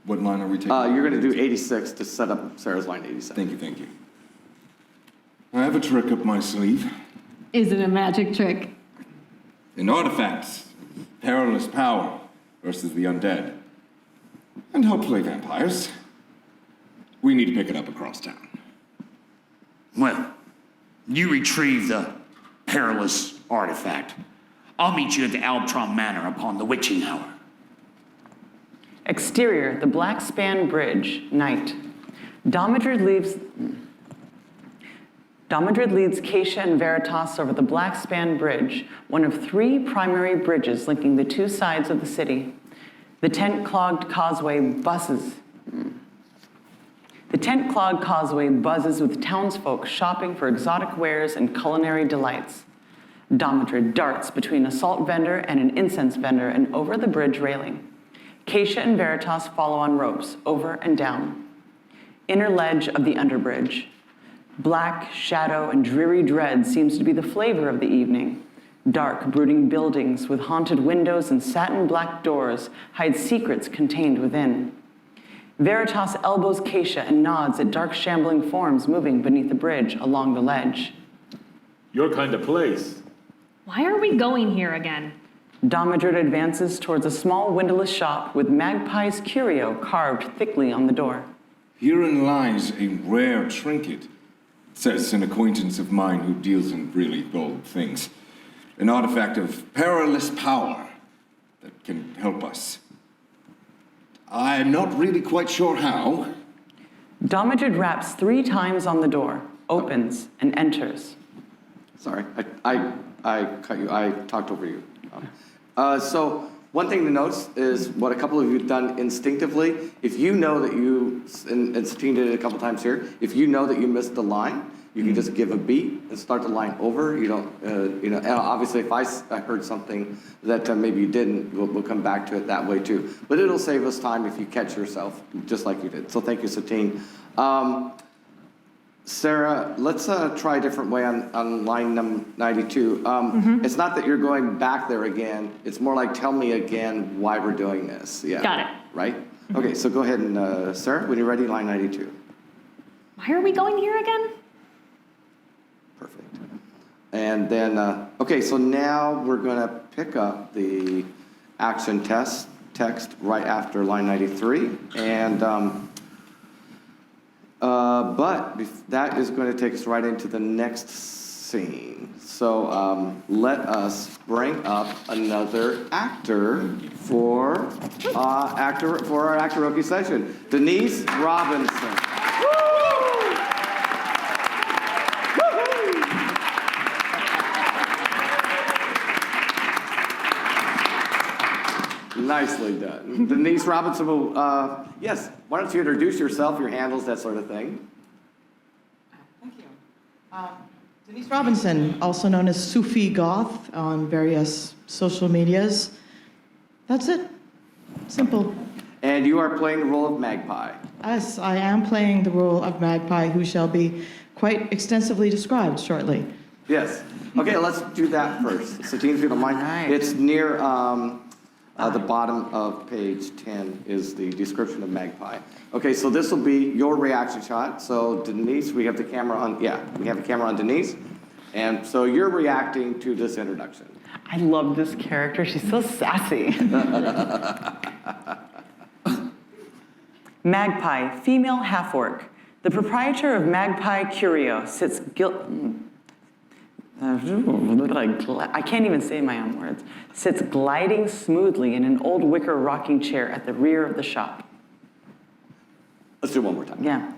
What line are we taking? You're going to do 86 to set up Sarah's line 87. Thank you. I have a trick up my sleeve. Is it a magic trick? An artifact. Perilous power versus the undead. And hopefully vampires. We need to pick it up across town. Well, you retrieve the perilous artifact. I'll meet you at the Albtron Manor upon the witching hour. Exterior, the Black Span Bridge, night. Domidrid leads Keisha and Veritas over the Black Span Bridge, one of 3 primary bridges linking the 2 sides of the city. The tent-clogged causeway buzzes. The tent-clogged causeway buzzes with townsfolk shopping for exotic wares and culinary delights. Domidrid darts between a salt vendor and an incense vendor and over the bridge railing. Keisha and Veritas follow on ropes, over and down. Inner ledge of the underbridge. Black, shadow, and dreary dread seems to be the flavor of the evening. Dark, brooding buildings with haunted windows and satin black doors hide secrets contained within. Veritas elbows Keisha and nods at dark, shambling forms moving beneath the bridge along the ledge. Your kind of place. Why are we going here again? Domidrid advances towards a small windowless shop with magpie's curio carved thickly on the door. Herein lies a rare trinket, says an acquaintance of mine who deals in really bold things. An artifact of perilous power that can help us. I'm not really quite sure how. Domidrid raps 3 times on the door, opens, and enters. Sorry, I cut you. I talked over you. So one thing to note is what a couple of you have done instinctively. If you know that you, and Satine did it a couple times here, if you know that you missed the line, You can just give a beat and start the line over. You don't, and obviously if I heard something that maybe you didn't, we'll come back to it that way too. But it'll save us time if you catch yourself, just like you did. So thank you, Satine. Sarah, let's try a different way on line 92. It's not that you're going back there again. It's more like, tell me again why we're doing this. Yeah. Got it. Right? Okay, so go ahead and, Sarah, when you're ready, line 92. Why are we going here again? Perfect. And then, okay, so now we're going to pick up the action text right after line 93. And, but that is going to take us right into the next scene. So let us bring up another actor for our Actoroke session. Denise Robinson. Nicely done. Denise Robinson will, yes, why don't you introduce yourself, your handles, that sort of thing. Thank you. Denise Robinson, also known as Sufi Goth on various social medias. That's it. Simple. And you are playing the role of Magpie. Yes, I am playing the role of Magpie, who shall be quite extensively described shortly. Yes. Okay, let's do that first. Satine, if you don't mind. Right. It's near the bottom of page 10 is the description of Magpie. Okay, so this will be your reaction shot. So Denise, we have the camera on, we have the camera on Denise. And so you're reacting to this introduction. I love this character. She's so sassy. Magpie, female half-orc. The proprietor of Magpie Curio sits I can't even say my own words. Sits gliding smoothly in an old wicker rocking chair at the rear of the shop. Let's do it one more time. Yeah.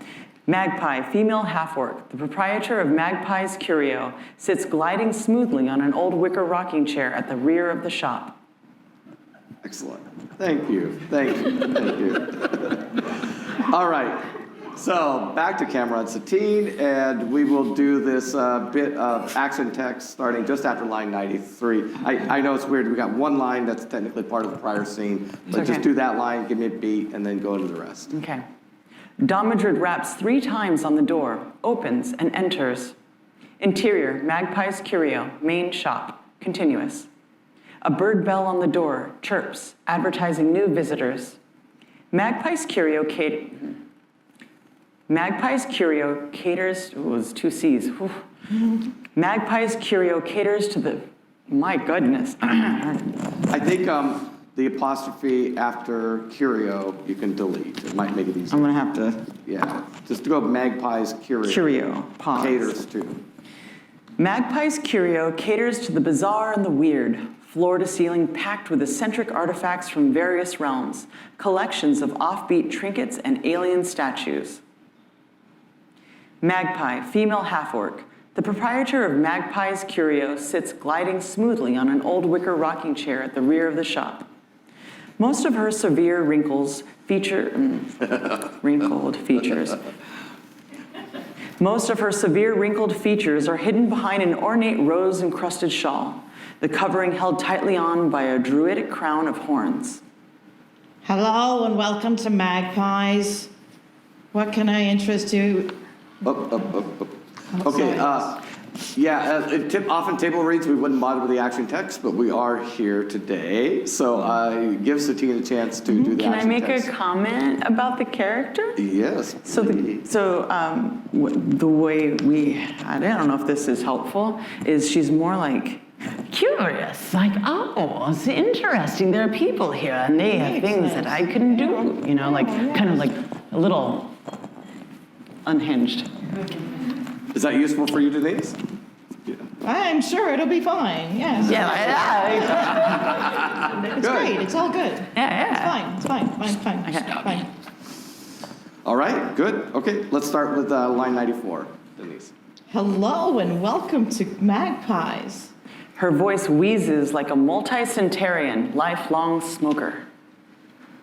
Magpie, female half-orc. The proprietor of Magpie's Curio sits gliding smoothly on an old wicker rocking chair at the rear of the shop. Excellent. Thank you. Thank you. Thank you. All right. So back to camera on Satine, and we will do this bit of action text starting just after line 93. I know it's weird. We got one line that's technically part of the prior scene, but Okay. just do that line, give me a beat, and then go into the rest. Okay. Domadrid raps 3 times on the door, opens, and enters. Interior, Magpie's Curio, main shop, continuous. A bird bell on the door, chirps, advertising new visitors. Magpie's Curio caters, it was 2 C's. Whew. Magpie's Curio caters to the, my goodness. I think the apostrophe after Curio you can delete. It might make it easier. I'm gonna have to, Yeah, just to go Magpie's Curio. Curio, pause. Caters to. Magpie's Curio caters to the bizarre and the weird, floor to ceiling packed with eccentric artifacts from various realms, collections of offbeat trinkets and alien statues. Magpie, female half-orc. The proprietor of Magpie's Curio sits gliding smoothly on an old wicker rocking chair at the rear of the shop. Most of her severe wrinkled features. Most of her severe wrinkled features are hidden behind an ornate rose-encrusted shawl, the covering held tightly on by a druidic crown of horns. Hello and welcome to Magpies. What can I interest you? Okay, often table reads, we wouldn't bother with the action text, but we are here today. So give Satine a chance to do the Can I action make text. a comment about the character? Yes. So, the way we had it, I don't know if this is helpful, is she's more like curious, like, oh, it's interesting. There are people here, and they have things that I couldn't do. You know, like kind of like a little unhinged. Is that useful for you, Denise? Yeah. I'm sure it'll be fine, yes. Yeah, It's great, it's all good. yeah. It's fine. Fine. All right, good. Okay, let's start with line 94, Denise. Hello and welcome to Magpies. Her voice wheezes like a multi-centurion, lifelong smoker.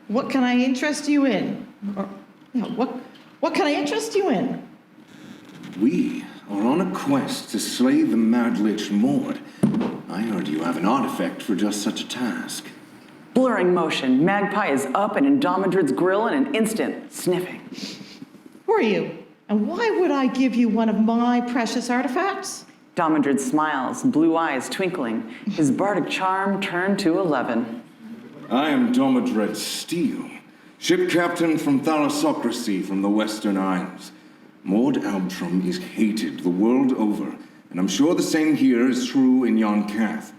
What can I interest you in? Or, what can I interest you in? We or on a quest to slay the Mad Lich Mord? I heard you have an artifact for just such a task. Blurring motion, Magpie is up and in Domodrid's grill in an instant, sniffing. Who are you? And why would I give you one of my precious artifacts? Domodrid smiles, blue eyes twinkling, his bardic charm turned to 11. I am Domodred Steele, ship captain from Thalassocracy from the Western Isles. Mord Albtrum is hated the world over, and I'm sure the same here is true in Yon Cath.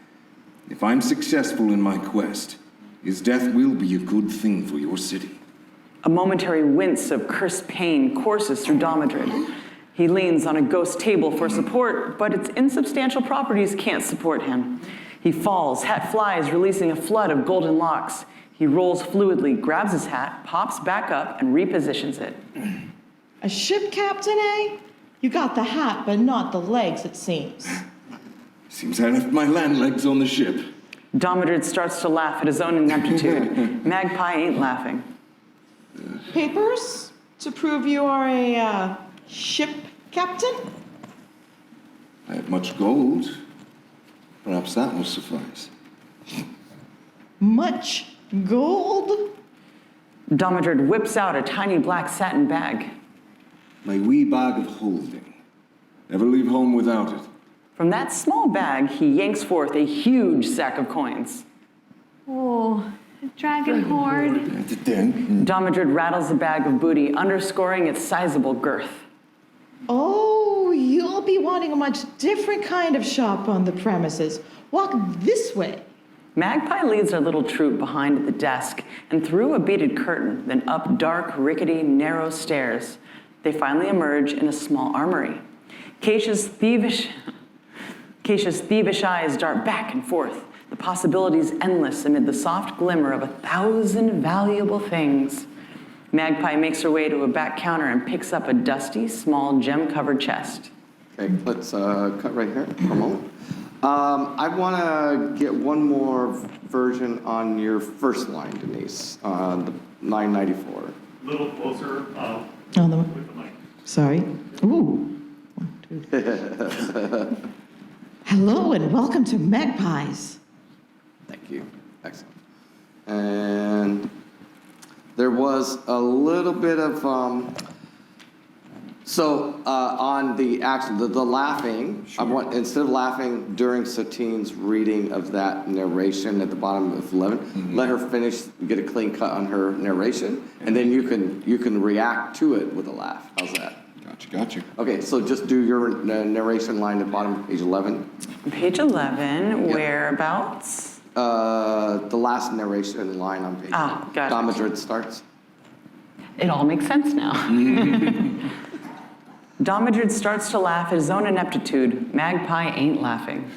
If I'm successful in my quest, his death will be a good thing for your city. A momentary wince of cursed pain courses through Domodrid. He leans on a ghost table for support, but its insubstantial properties can't support him. He falls, hat flies, releasing a flood of golden locks. He rolls fluidly, grabs his hat, pops back up, and repositions it. A ship captain, eh? You got the hat, but not the legs, it seems. Seems I left my land legs on the ship. Domodrid starts to laugh at his own ineptitude. Magpie ain't laughing. Papers to prove you are a ship captain? I have much gold. Perhaps that will suffice. Much gold? Domodrid whips out a tiny black satin bag. My wee bag of holding. Never leave home without it. From that small bag, he yanks forth a huge sack of coins. Oh, a dragon horde. Domodrid rattles the bag of booty, underscoring its sizable girth. Oh, you'll be wanting a much different kind of shop on the premises. Walk this way. Magpie leads their little troop behind the desk and through a beaded curtain, then up dark, rickety, narrow stairs. They finally emerge in a small armory. Keisha's thievish eyes dart back and forth, the possibilities endless amid the soft glimmer of 1,000 valuable things. Magpie makes her way to a back counter and picks up a dusty, small, gem-covered chest. Okay, let's cut right here for a moment. I want to get one more version on your first line, Denise, the 994. A little closer On the with the mic. Sorry. Ooh. 1, 2. Hello and welcome to Magpies. Thank you. Excellent. And there was a little bit of, on the action, the laughing, I want, instead of laughing during Satine's reading of that narration at the bottom of 11, let her finish, get a clean cut on her narration, and then you can react to it with a laugh. How's that? Gotcha. Okay, so just do your narration line at the bottom of page 11. Page 11, whereabouts? The last narration line on page 11. Ah, got it. Domodrid starts. It all makes sense now. Domodrid starts to laugh at his own ineptitude. Magpie ain't laughing.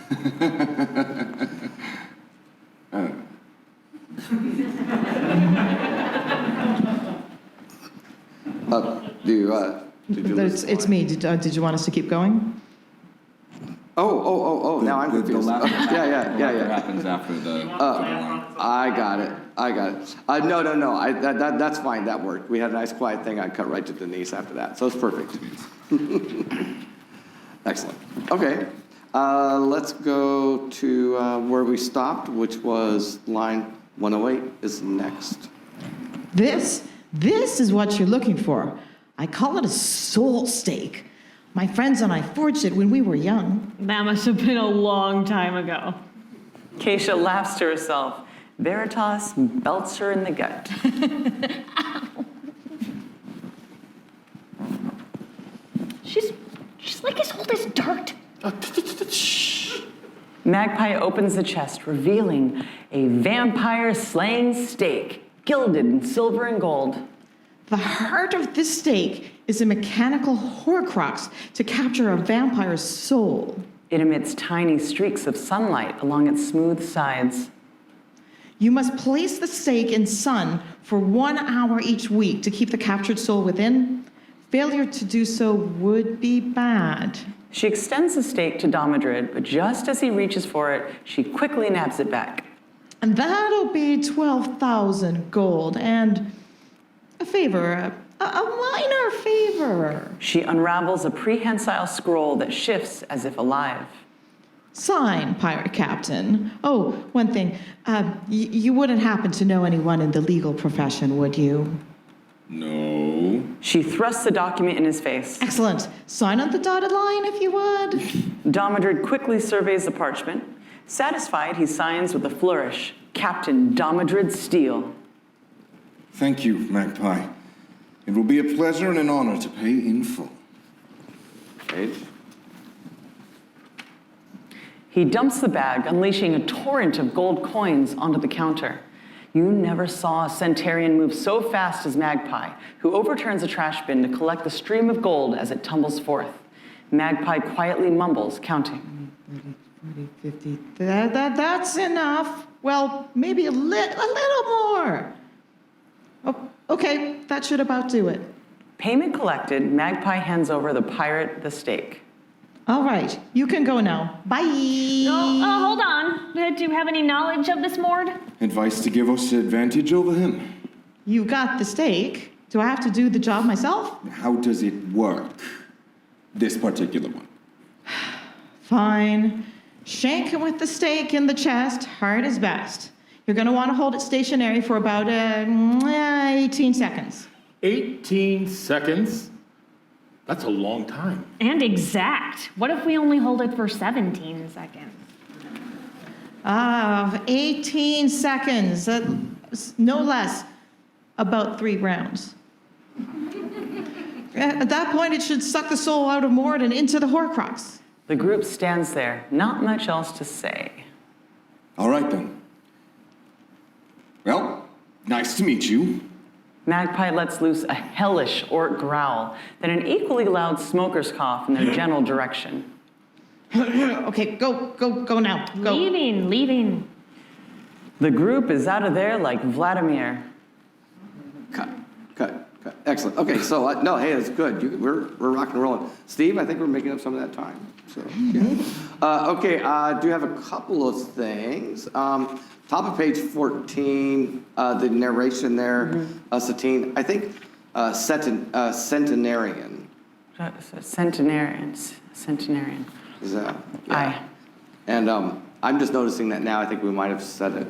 Did you listen? It's me. Did you want us to keep going? Oh, now I'm confused. Yeah. happens after the I got it. No. That's fine. That worked. We had a nice quiet thing. I cut right to Denise after that. So it's perfect. Excellent. Okay. Let's go to where we stopped, which was line 108 is next. This is what you're looking for. I call it a soul steak. My friends and I forged it when we were young. That must have been a long time ago. Keisha laughs to herself. Veritas belts her in the gut. She's like as old as dirt. Magpie opens the chest, revealing a vampire slaying steak, gilded in silver and gold. The heart of this steak is a mechanical horcrux to capture a vampire's soul. It emits tiny streaks of sunlight along its smooth sides. You must place the steak in sun for 1 hour each week to keep the captured soul within. Failure to do so would be bad. She extends the steak to Domodrid, but just as he reaches for it, she quickly nabs it back. And that'll be 12,000 gold and a favor, A minor favor. She unravels a prehensile scroll that shifts as if alive. Sign, pirate captain. Oh, one thing. You wouldn't happen to know anyone in the legal profession, would you? No. She thrusts the document in his face. Excellent. Sign on the dotted line, if you would. Domodrid quickly surveys the parchment. Satisfied, he signs with a flourish. Captain Domodrid Steele. Thank you, Magpie. It will be a pleasure and an honor to pay in full. Page. He dumps the bag, unleashing a torrent of gold coins onto the counter. You never saw a centurion move so fast as Magpie, who overturns a trash bin to collect the stream of gold as it tumbles forth. Magpie quietly mumbles, counting. 30, 40, 50. That's enough. Well, maybe a little more. Oh, okay, that should about do it. Payment collected, Magpie hands over the pirate the stake. All right, you can go now. Bye. Hold on. Do you have any knowledge of this Mord? Advice to give us advantage over him. You got the stake. Do I have to do the job myself? How does it work? This particular one. Fine. Shank him with the stake in the chest, hard as best. You're going to want to hold it stationary for about 18 seconds. 18 seconds? That's a long time. And exact. What if we only hold it for 17 seconds? 18 seconds. No less. About 3 rounds. At that point, it should suck the soul out of Mord and into the Horcrux. The group stands there, not much else to say. All right, then. Well, nice to meet you. Magpie lets loose a hellish orc growl, then an equally loud smoker's cough in their general direction. Okay, go now. Go. Leaving. The group is out of there like Vladimir. Cut. Excellent. Okay, so, no, hey, it's good. We're rocking and rolling. Steve, I think we're making up some of that time. So, yeah. Okay, do have a couple of things. Top of page 14, the narration there, Satine, I think centenarian. Centenarian. Is that? Aye. And I'm just noticing that now. I think we might have said it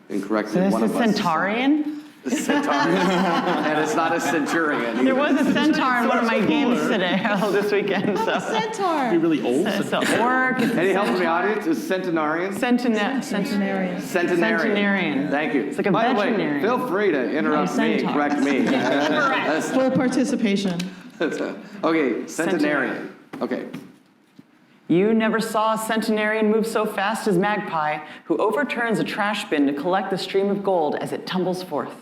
incorrectly. So this One is of us- Centaurian? A centaurian. And it's not a centurion. There either. was a centaur in one of my games today, this weekend. So. Centaur. Be really old. It's an orc. It's Any help from the audience? Is centenarian? Centenarian. Centenarian. Thank you. It's like a By the way, veterinarian. feel free to interrupt me, centaur. correct me. Full participation. Okay, centenarian. Okay. You never saw a centenarian move so fast as Magpie, who overturns a trash bin to collect the stream of gold as it tumbles forth.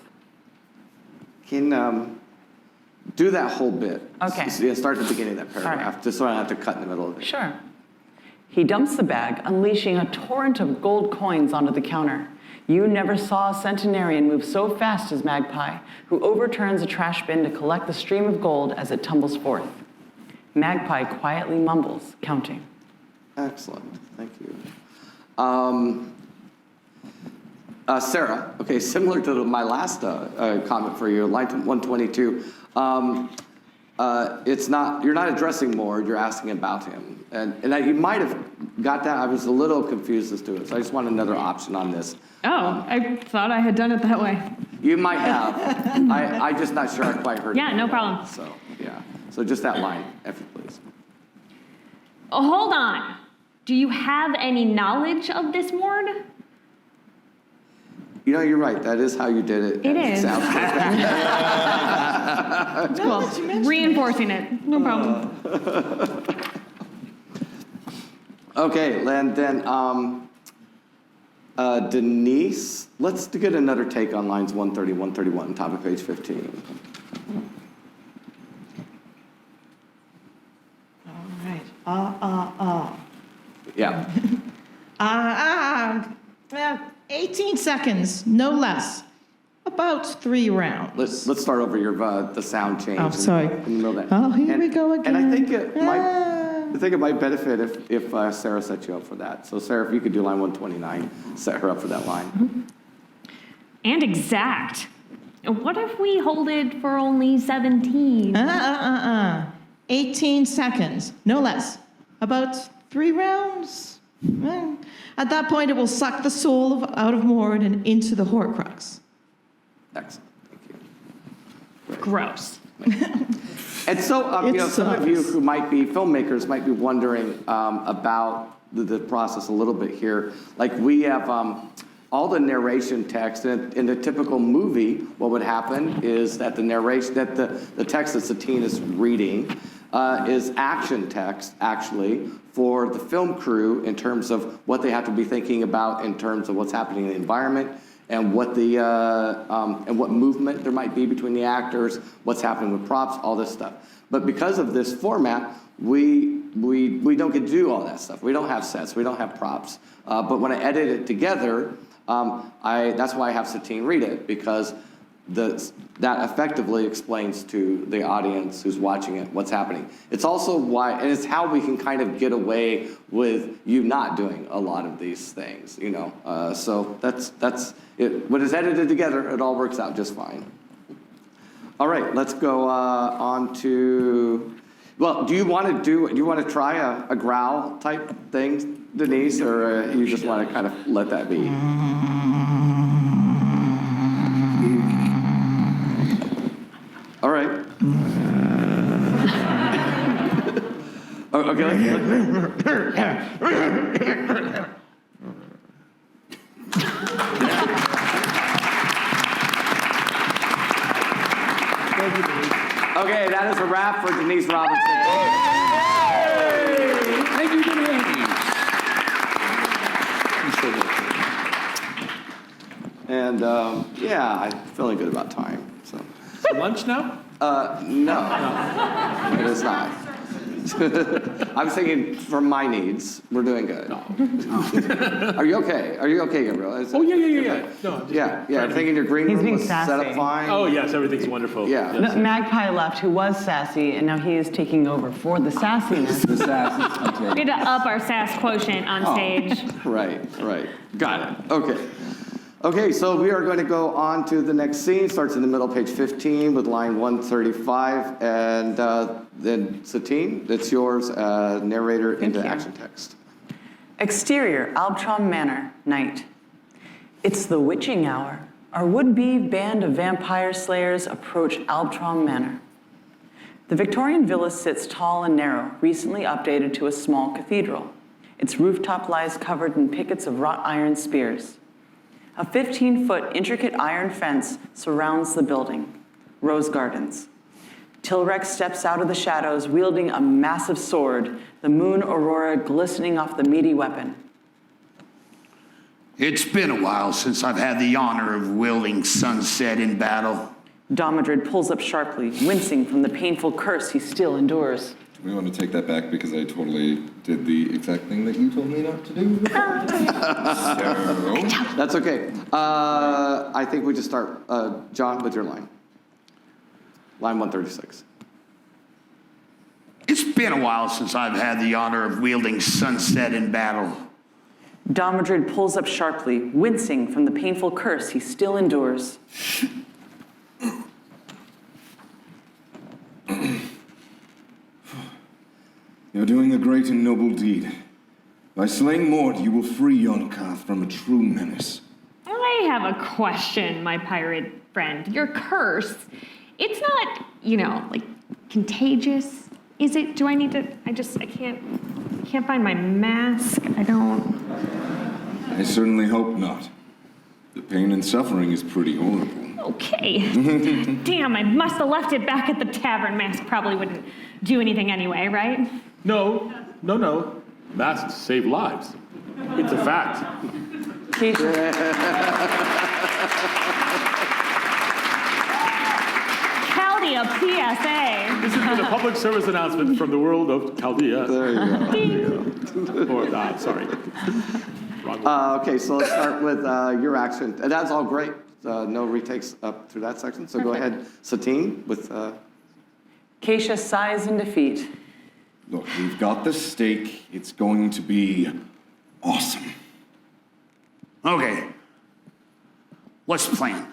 Can do that whole bit. Okay. So, yeah, start at the beginning of that paragraph, right. just so I don't have to cut in the middle of it. Sure. He dumps the bag, unleashing a torrent of gold coins onto the counter. You never saw a centenarian move so fast as Magpie, who overturns a trash bin to collect the stream of gold as it tumbles forth. Magpie quietly mumbles, counting. Excellent. Thank you. Sarah, okay, similar to my last comment for you, line 122. You're not addressing Mord, you're asking about him. And you might have got that. I was a little confused as to it, so I just want another option on this. Oh, I thought I had done it that way. You might have. I'm just not sure I quite heard Yeah, it. no problem. So, yeah. So just that line, if you please. Oh, hold on. Do you have any knowledge of this Mord? You know, you're right. That is how you did it. It and is. Sounds good. Cool. Reinforcing it. No problem. Okay, and then Denise, let's get another take on lines 130, 131, top of page 15. All right. Yeah. 18 seconds, no less. About 3 rounds. Let's start over your the sound change. Oh, sorry. In the middle of that. Oh, here we go again. And I think it might benefit if Sarah set you up for that. So Sarah, if you could do line 129, set her up for that line. And exact. What if we hold it for only 17? 18 seconds, no less. About 3 rounds. At that point, it will suck the soul out of Mord and into the Horcrux. Excellent. Thank you. Gross. And so, It some of you sucks. who might be filmmakers might be wondering about the process a little bit here. Like we have all the narration text in a typical movie. What would happen is that the narration, that the text that Satine is reading, is action text actually for the film crew in terms of what they have to be thinking about in terms of what's happening in the environment and what and what movement there might be between the actors, what's happening with props, all this stuff. But because of this format, we don't get to do all that stuff. We don't have sets, we don't have props. But when I edit it together, that's why I have Satine read it, because that effectively explains to the audience who's watching it what's happening. It's also why, and it's how we can kind of get away with you not doing a lot of these things, So that's it. When it's edited together, it all works out just fine. All right, let's go on to. Well, do you want to try a growl type thing, Denise, or you just want to kind of let that be? All right. Okay, that is a wrap for Denise Robinson. Thank you, Denise. And I'm feeling good about time. So. Lunch now? No, it is not. I'm thinking for my needs, we're doing good. Are you okay? Are you okay, Gabriel? Oh, yeah. No, I'm thinking your green He's room being was set sassy. up fine. Oh, yes, everything's wonderful. Yeah. Yes. Magpie left, who was sassy, and now he is taking over for the sassiness. The sass. We had to up our sass quotient on stage. Right. Got it. Okay, so we are going to go on to the next scene. Starts in the middle, page 15, with line 135. And then Satine, it's yours, narrator into action text. Exterior, Albatro Manor, night. It's the witching hour. Our would-be band of vampire slayers approach Albatro Manor. The Victorian villa sits tall and narrow, recently updated to a small cathedral. Its rooftop lies covered in pickets of wrought iron spears. A 15-foot intricate iron fence surrounds the building. Rose gardens. Tilrex steps out of the shadows, wielding a massive sword, the moon aurora glistening off the meaty weapon. It's been a while since I've had the honor of wielding sunset in battle. Domodrid pulls up sharply, wincing from the painful curse he still endures. We want to take that back because I totally did the exact thing that you told me not to do. So, That's okay. I think we just start, John, with your line. Line 136. It's been a while since I've had the honor of wielding sunset in battle. Domodrid pulls up sharply, wincing from the painful curse he still endures. you're doing a great and noble deed. By slaying Mord, you will free Yonkath from a true menace. I have a question, my pirate friend. Your curse, it's not, like contagious, is it? Do I need to, I can't find my mask. I certainly hope not. The pain and suffering is pretty horrible. Okay. Damn, I must have left it back at the tavern. Mask probably wouldn't do anything anyway, right? No. Masks save lives. It's a fact. Chaldea PSA. This has been a public service announcement from the world of Chaldea. There you go. Sorry. Wrong one. Okay, so let's start with your action. And that's all great. No retakes up through that section. So go ahead, Satine, with... Keisha sighs in defeat. Look, we've got the stake. It's going to be awesome. Okay. What's the plan?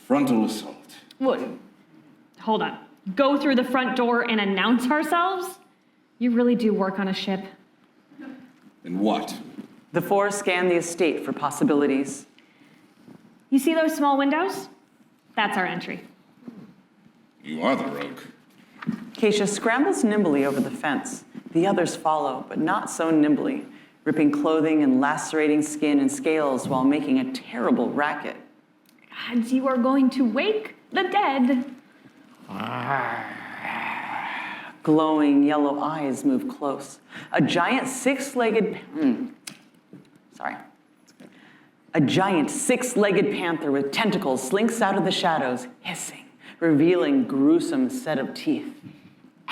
Frontal assault. What? Hold on. Go through the front door and announce ourselves? You really do work on a ship. And what? The four scan the estate for possibilities. You see those small windows? That's our entry. You are the rogue. Keisha scrambles nimbly over the fence. The others follow, but not so nimbly, ripping clothing and lacerating skin and scales while making a terrible racket. And you are going to wake the dead. Glowing yellow eyes move close. A giant six-legged panther with tentacles slinks out of the shadows, hissing, revealing gruesome set of teeth.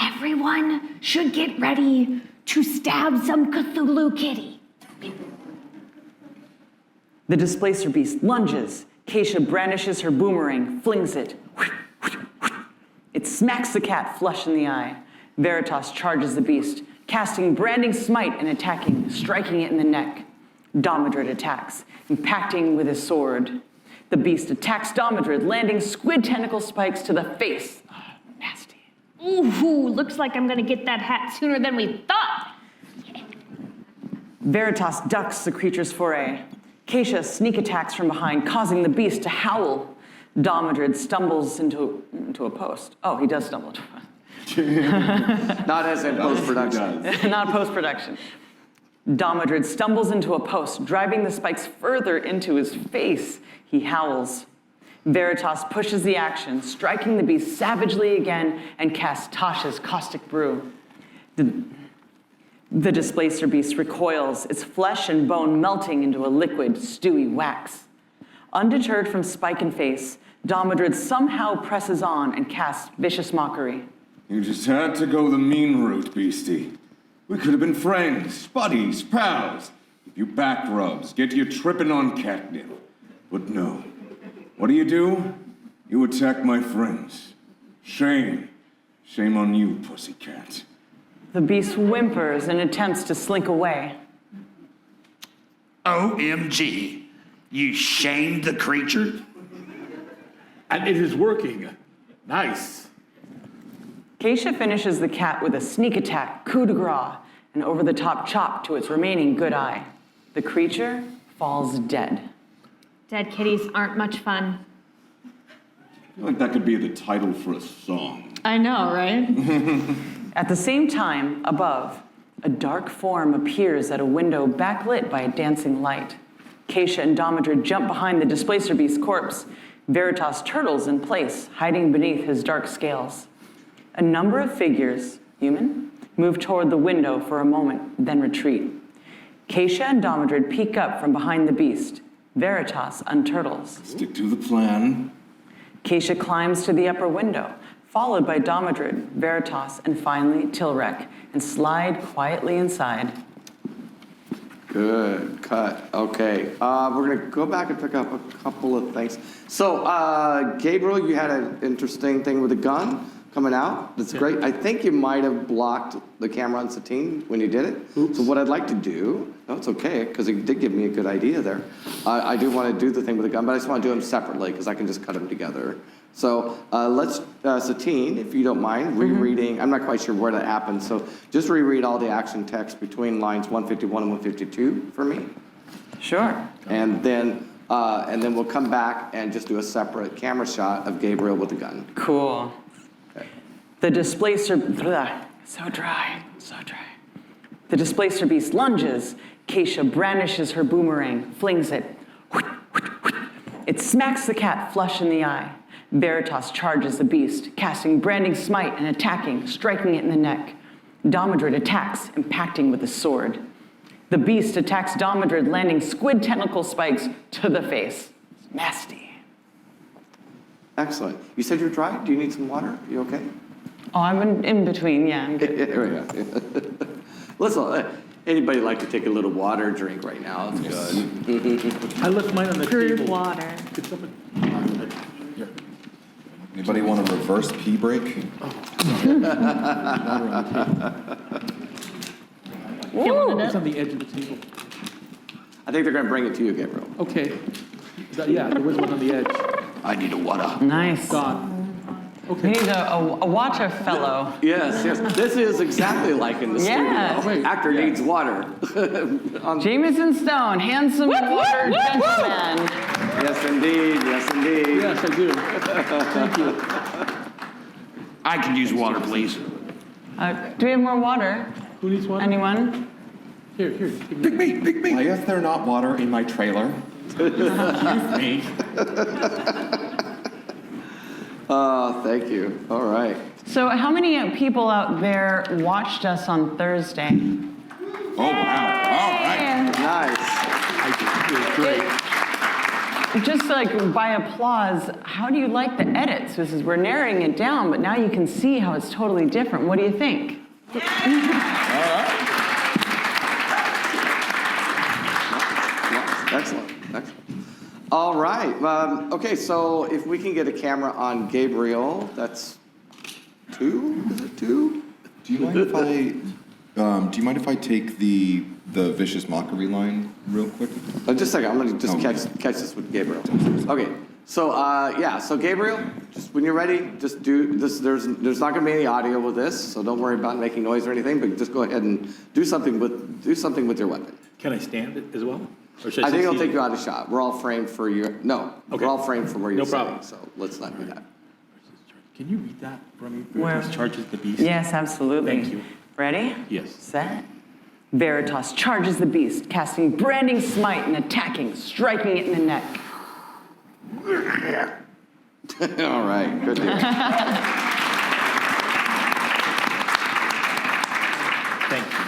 Everyone should get ready to stab some Cthulhu kitty. The displacer beast lunges. Keisha brandishes her boomerang, flings it. It smacks the cat flush in the eye. Veritas charges the beast, casting branding smite and attacking, striking it in the neck. Domodred attacks, impacting with his sword. The beast attacks Domodred, landing squid tentacle spikes to the face. Oh, nasty. Ooh, looks like I'm gonna get that hat sooner than we thought. Veritas ducks the creature's foray. Keisha sneak attacks from behind, causing the beast to howl. Domodred stumbles into a post. Oh, he does stumble into a post. Not as in post-production. Not post-production. Domodred stumbles into a post, driving the spikes further into his face. He howls. Veritas pushes the action, striking the beast savagely again, and casts Tasha's caustic brew. The displacer beast recoils, its flesh and bone melting into a liquid, stewy wax. Undeterred from spike and face, Domodred somehow presses on and casts vicious mockery. You just had to go the mean route, beastie. We could have been friends, buddies, pals. Give you back rubs, get you tripping on catnip. But no. What do? You attack my friends. Shame. Shame on you, pussycat. The beast whimpers and attempts to slink away. OMG. You shamed the creature? And it is working. Nice. Keisha finishes the cat with a sneak attack, coup de grace, and over-the-top chop to its remaining good eye. The creature falls dead. Dead kitties aren't much fun. I feel like that could be the title for a song. I know, right? At the same time, above, a dark form appears at a window backlit by a dancing light. Keisha and Domodred jump behind the displacer beast's corpse. Veritas turtles in place, hiding beneath his dark scales. A number of figures, human, move toward the window for a moment, then retreat. Keisha and Domodred peek up from behind the beast. Veritas unturtles. Stick to the plan. Keisha climbs to the upper window, followed by Domodred, Veritas, and finally Tilrek, and slide quietly inside. Good, cut. Okay, we're gonna go back and pick up a couple of things. So, Gabriel, you had an interesting thing with a gun coming out. That's great. I think you might have blocked the camera on Satine when you did it. Oops. So what I'd like to do, no, it's okay, because you did give me a good idea there. I do want to do the thing with the gun, but I just want to do them separately, because I can just cut them together. So let's, Satine, if you don't mind, rereading. I'm not quite sure where that happened, so just reread all the action text between lines 151 and 152 for me. Sure. And then we'll come back and just do a separate camera shot of Gabriel with the gun. Cool. Okay. The displacer, so dry. The displacer beast lunges. Keisha brandishes her boomerang, flings it. It smacks the cat flush in the eye. Veritas charges the beast, casting branding smite and attacking, striking it in the neck. Domodred attacks, impacting with his sword. The beast attacks Domodred, landing squid tentacle spikes to the face. Nasty. Excellent. You said you're dry? Do you need some water? You okay? Oh, I'm in between, yeah. I'm good. Here we go. Listen, anybody like to take a little water drink right now? It's good. I left mine on the Brewed table. water. Could someone... Here. Anybody want a reverse pee break? Filling it It's up. on the edge of the table. I think they're going to bring it to you, Gabriel. Okay. Yeah, there was one on the edge. I need a water. Nice. God. We Okay. need a water fellow. Yes, yes. This is exactly like in the Yeah. studio. Wait, Actor yeah. needs water. Jamison Stone, handsome water gentleman. Yes, indeed. Yes, indeed. Yes, I do. Thank you. I could use water, please. Do we have more water? Who needs one? Anyone? Here. Give me. Pick me. Why is there not water in my trailer? Me. Thank you. All right. So how many people out there watched us on Thursday? Oh, wow. All right. Nice. It was great. Just like by applause, how do you like the edits? This is, we're narrowing it down, but now you can see how it's totally different. What do you think? Excellent. Excellent. All right. Okay, so if we can get a camera on Gabriel, that's 2? Is it 2? Do you mind if I take the vicious mockery line real quick? Just a second. I'm going to just Oh, catch this with Gabriel. Okay. So yeah. So Gabriel, just when you're ready, just do this. There's not going to be any audio with this, so don't worry about making noise or anything. But just go ahead and do something with your weapon. Can I stand it as well? Or should I think sit it'll take seated? you out of shot. We're all framed for your Okay. We're all framed from where you're No problem. sitting. So let's not do that. Can you read that for me? Where? Veritas charges the beast. Yes, absolutely. Thank you. Ready? Yes. Set. Veritas charges the beast, casting branding smite and attacking, striking it in the neck. All right. Good deal. Thank you.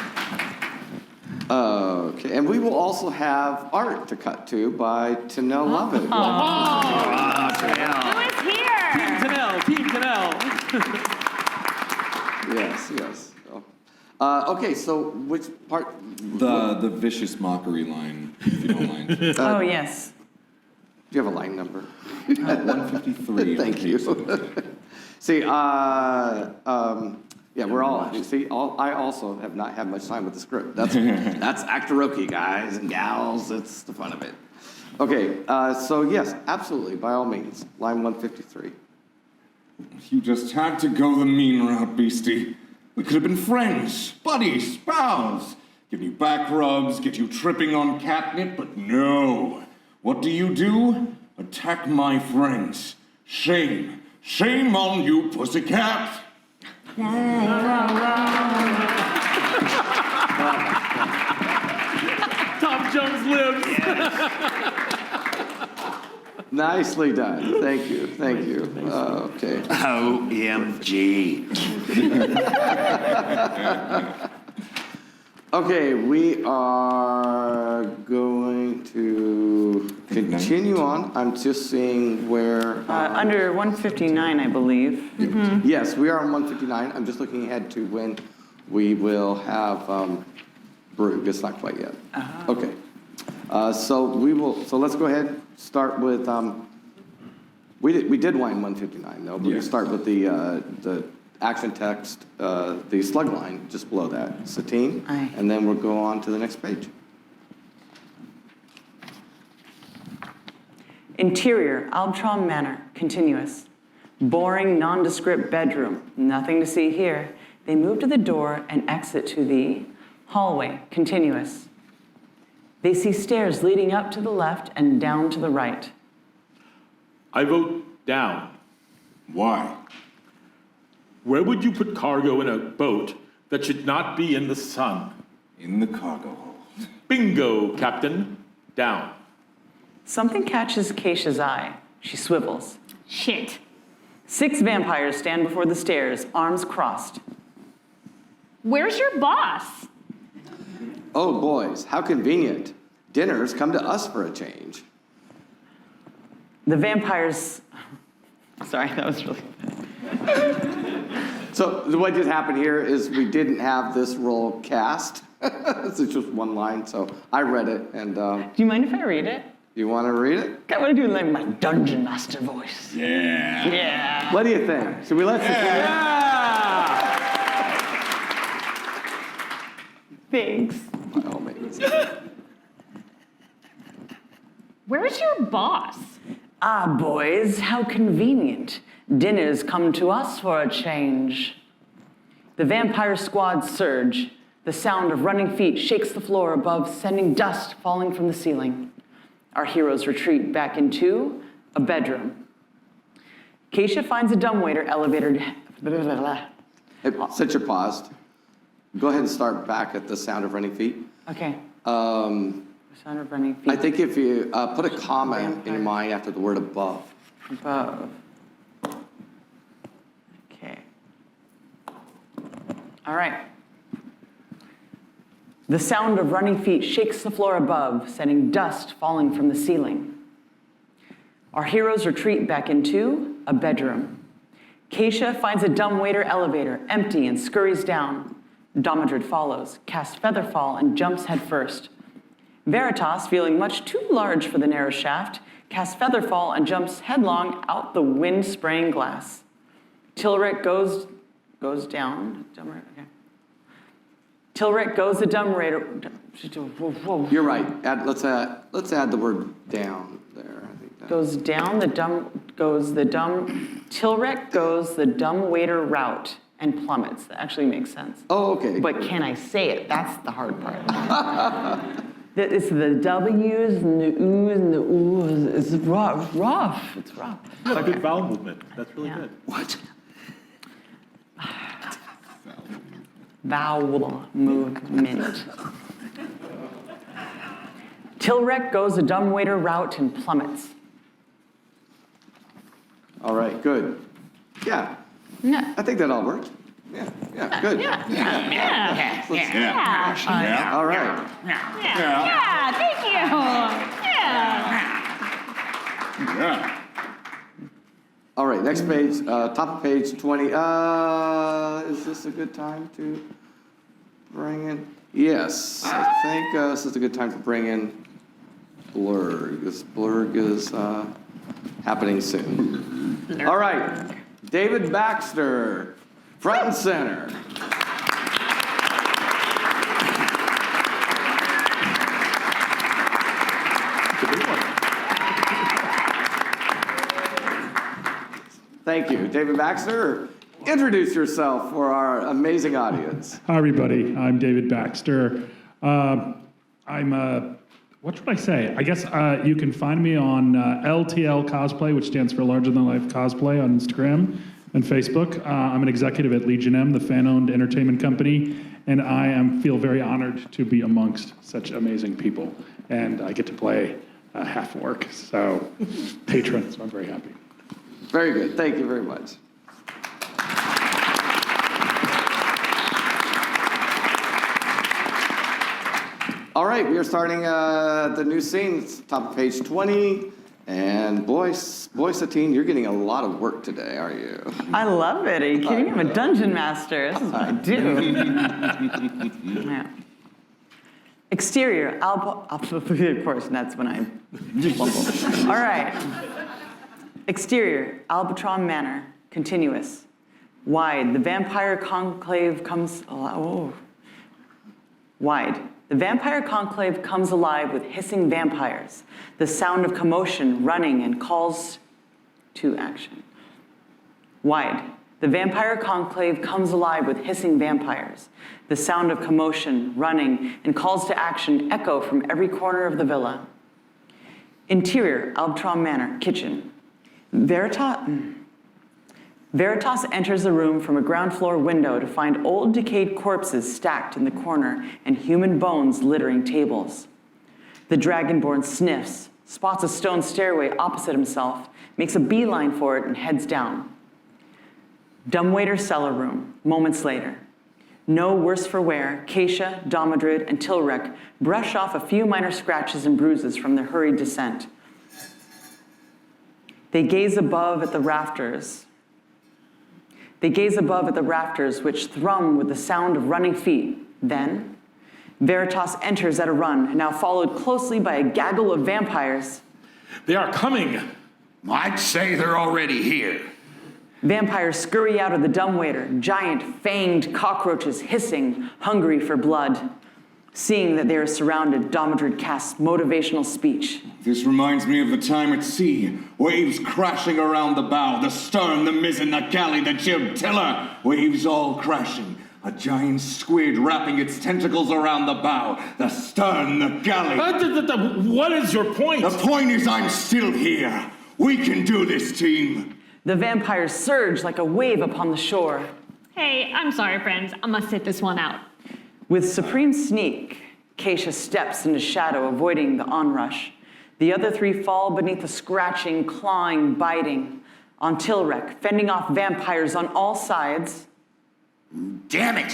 Okay, and we will also have art to cut to by Tanel Lovett. Who is here? Team Canal. Yes. Okay, so which part? The vicious mockery line, if you don't mind. Oh, yes. Do you have a line number? 153. Thank you. See, yeah, we're all. You see, I also have not had much time with the script. That's Actoroke, guys and gals. It's the fun of it. Okay, so yes, absolutely, by all means, line 153. You just had to go the mean route, Beastie. We could have been friends, buddies, pals. Give you back rubs, get you tripping on catnip, but no. What do? Attack my friends. Shame. Shame on you, pussycat. Tom Jones lives. Nicely done. Thank you. Okay. OMG. Okay, we are going to continue on. I'm just seeing where. Under 159, I believe. Yes, we are on 159. I'm just looking ahead to when we will have Brug. It's not quite yet. Okay. So let's go ahead. Start with. We did line 159 though. But we start with the action text, the slug line just below that, Satine, Aye. and then we'll go on to the next page. Interior, Albatro Manor, continuous. Boring, nondescript bedroom, nothing to see here. They move to the door and exit to the hallway, continuous. They see stairs leading up to the left and down to the right. I vote down. Why? Where would you put cargo in a boat that should not be in the sun? In the cargo hold. Bingo, Captain. Down. Something catches Keisha's eye. She swivels. Shit. 6 vampires stand before the stairs, arms crossed. Where's your boss? Oh, boys, how convenient. Dinners come to us for a change. The vampires... Sorry, that was really... So what just happened here is we didn't have this role cast. It's just one line, so I read it, and Do you mind if I read it? you want to read it? I want to do like my dungeon master voice. Yeah. Yeah. What do you think? Should we let Thanks. By all means. Where's your boss? Ah, boys, how convenient. Dinner's come to us for a change. The vampire squad surge. The sound of running feet shakes the floor above, sending dust falling from the ceiling. Our heroes retreat back into a bedroom. Keisha finds a dumbwaiter elevator. Hey, since you're paused, go ahead and start back at the sound of running feet. Okay. Sound of running feet. I think if you put a comma in your mind after the word above. Above. Okay. All right. The sound of running feet shakes the floor above, sending dust falling from the ceiling. Our heroes retreat back into a bedroom. Keisha finds a dumbwaiter elevator, empty, and scurries down. Domodred follows, casts Featherfall, and jumps headfirst. Veritas, feeling much too large for the narrow shaft, casts Featherfall and jumps headlong out the wind-spraying glass. Tilric goes down. Okay. Tilric goes the dumbwaiter. You're right. Let's add the word down there. I think that. Goes down the Tilric goes the dumbwaiter route and plummets. That actually makes sense. Oh, okay. But can I say it? That's the hard part. It's the W's and the O's and the Oo's. It's rough. It's rough. That's a good vowel movement. That's really good. What? Vowel movement. Tilric goes the dumbwaiter route and plummets. All right, good. Yeah. Yeah. I think that all worked. Yeah, good. Yeah. All right. Yeah, thank you. Yeah. All right, next page, top of page 20. Is this a good time to bring in? Yes, I think this is a good time to bring in Blurg. This Blurg is happening soon. All right, David Baxter, front and center. Thank you. David Baxter, introduce yourself for our amazing audience. Hi, everybody. I'm David Baxter. What should I say? I guess you can find me on LTL Cosplay, which stands for Larger Than Life Cosplay, on Instagram and Facebook. I'm an executive at Legion M, the fan-owned entertainment company, and I feel very honored to be amongst such amazing people. And I get to play half orc, so patron, so I'm very happy. Very good. Thank you very much. All right, we are starting the new scene. It's top of page 20. And boy, Satine, you're getting a lot of work today, are you? I love it. Are you kidding? I'm a dungeon master. This is what I do. Yeah. Exterior, of course, and that's when I bumble. All right. Exterior, Albatro Manor, continuous. Wide, the vampire conclave comes Wide. The vampire conclave comes alive with hissing vampires, the sound of commotion, running, and calls to action. Wide. The vampire conclave comes alive with hissing vampires, the sound of commotion, running, and calls to action echo from every corner of the villa. Interior, Albatro Manor, kitchen. Veritas enters the room from a ground floor window to find old decayed corpses stacked in the corner and human bones littering tables. The Dragonborn sniffs, spots a stone stairway opposite himself, makes a beeline for it, and heads down. Dumbwaiter cellar room, moments later. No worse for wear, Keisha, Domodred, and Tilric brush off a few minor scratches and bruises from their hurried descent. They gaze above at the rafters. Which thrum with the sound of running feet. Then, Veritas enters at a run, now followed closely by a gaggle of vampires. They are coming. I'd say they're already here. Vampires scurry out of the dumbwaiter, giant, fanged cockroaches hissing, hungry for blood. Seeing that they are surrounded, Domodred casts motivational speech. This reminds me of the time at sea, waves crashing around the bow, the stern, the mizzen, the galley, the jib, tiller, waves all crashing. A giant squid wrapping its tentacles around the bow, the stern, the galley. What is your point? The point is I'm still here. We can do this, team. The vampires surge like a wave upon the shore. Hey, I'm sorry, friends. I must sit this one out. With supreme sneak, Keisha steps into shadow, avoiding the onrush. The other three fall beneath the scratching, clawing, biting. On Tilrek, fending off vampires on all sides. Damn it!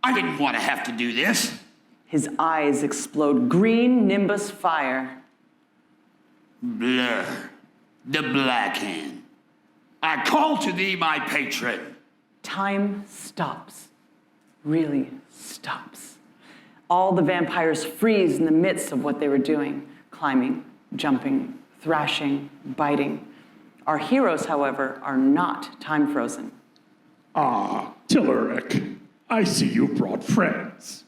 I didn't want to have to do this. His eyes explode green nimbus fire. Blur, the Black Hand. I call to thee, my patron. Time stops. Really stops. All the vampires freeze in the midst of what they were doing, climbing, jumping, thrashing, biting. Our heroes, however, are not time frozen. Ah, Tillerek, I see you brought friends.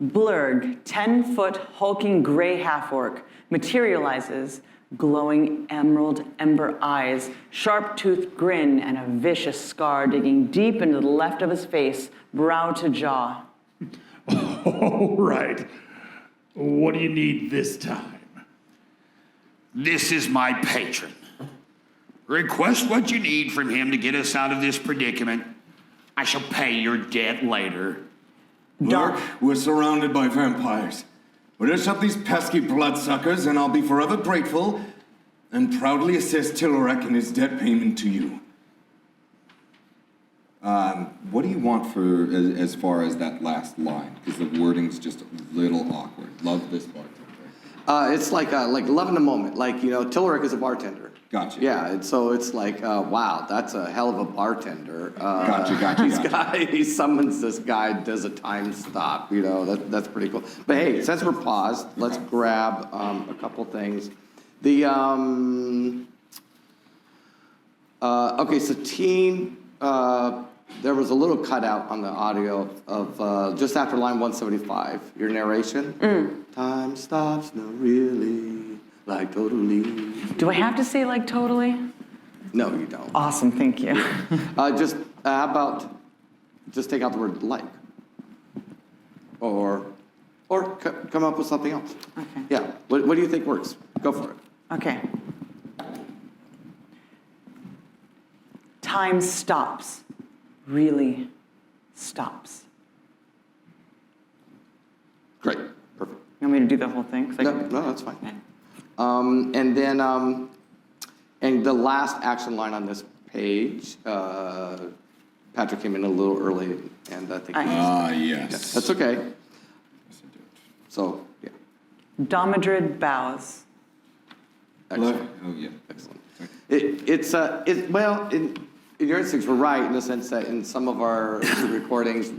Blurg, 10-foot hulking gray half-orc, materializes, glowing emerald ember eyes, sharp-toothed grin, and a vicious scar digging deep into the left of his face, brow to jaw. All right. What do you need this time? This is my patron. Request what you need from him to get us out of this predicament. I shall pay your debt later. Look, we're surrounded by vampires. Rid up these pesky bloodsuckers, and I'll be forever grateful and proudly assist Tillerek in his debt payment to you. What do you want for as far as that last line? Because the wording's just a little awkward. Love this bartender. It's like love in the moment. Like, you know, Tillerek is a bartender. Gotcha. Yeah, and so it's like, wow, that's a hell of a bartender. Gotcha. He summons this guy, does a time stop. You know, that's pretty cool. But hey, since we're paused, let's grab a couple things. The okay, Satine. There was a little cutout on the audio of just after line 175. Your narration. Time stops. No, really. Like totally. Do I have to say like totally? No, you don't. Awesome, thank you. Just how about just take out the word like, or come up with something else. Okay. Yeah. What do you think works? Go for it. Okay. Time stops. Really stops. Great. Perfect. You want me to do the whole thing? No, that's fine. And then, and the last action line on this page, Patrick came in a little early, and I think. Yes. That's okay. So, yeah. Domodred bows. Excellent. Oh, yeah. Excellent. Well, in your instincts, we're right in the sense that in some of our recordings,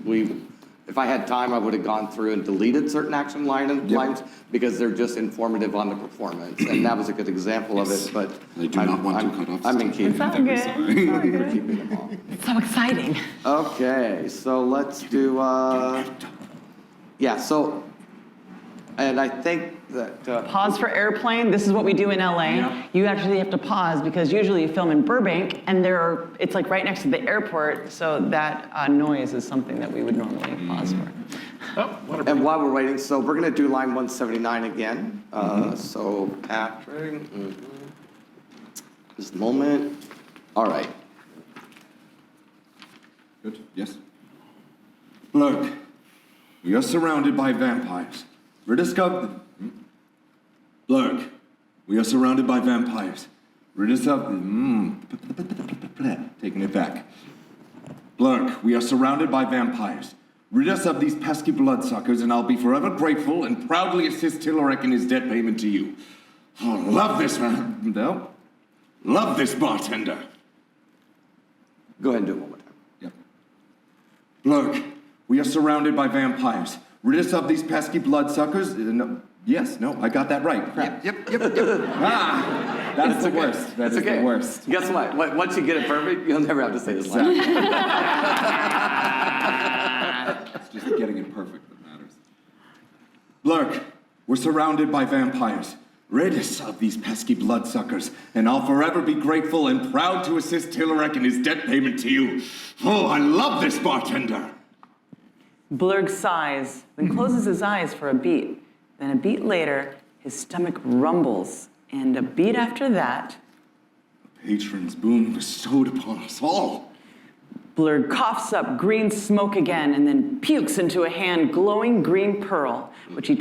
if I had time, I would have gone through and deleted certain action lines because they're just informative on the performance, and that was a good example of it. But I do not want to cut off. I'm in keeping. It's all good. We're keeping them all. It's so exciting. Okay, so let's do. So, and I think that. Pause for airplane. This is what we do in LA. Yeah. You actually have to pause because usually you film in Burbank and it's like right next to the airport, so that noise is something that we would normally pause for. And while we're waiting, so we're going to do line 179 again. So, Patrick, this moment. All right. Good. Yes. Look, we are surrounded by vampires. Look, we are surrounded by vampires. Taking it back. Look, we are surrounded by vampires. Rid us of these pesky bloodsuckers, and I'll be forever grateful and proudly assist Tillerek in his debt payment to you. Oh, love this man. No? Love this bartender. Go ahead and do it one more time. Yep. Look, we are surrounded by vampires. Rid us of these pesky bloodsuckers. No, I got that right. Crap. Yep. That's the worst. That's okay. the worst. Guess what? Once you get it perfect, you'll never have to say this line. It's just getting it perfect that matters. Blurk, we're surrounded by vampires. Rid us of these pesky bloodsuckers, and I'll forever be grateful and proud to assist Tillerek in his debt payment to you. Oh, I love this bartender. Blurg sighs, then closes his eyes for a beat. Then a beat later, his stomach rumbles, and a beat after that, Patron's boon bestowed upon us all. Blurg coughs up green smoke again and then pukes into a hand glowing green pearl, which he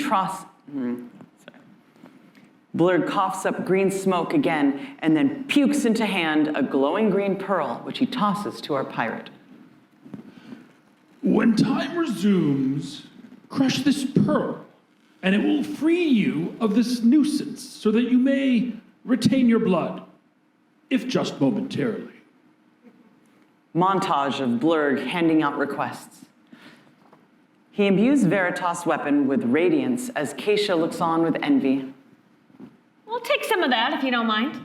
Blurg coughs up green smoke again and then pukes into hand a glowing green pearl, which he tosses to our pirate. When time resumes, crush this pearl, and it will free you of this nuisance so that you may retain your blood, if just momentarily. Montage of Blurg handing out requests. He imbues Veritas' weapon with radiance as Keisha looks on with envy. We'll take some of that if you don't mind.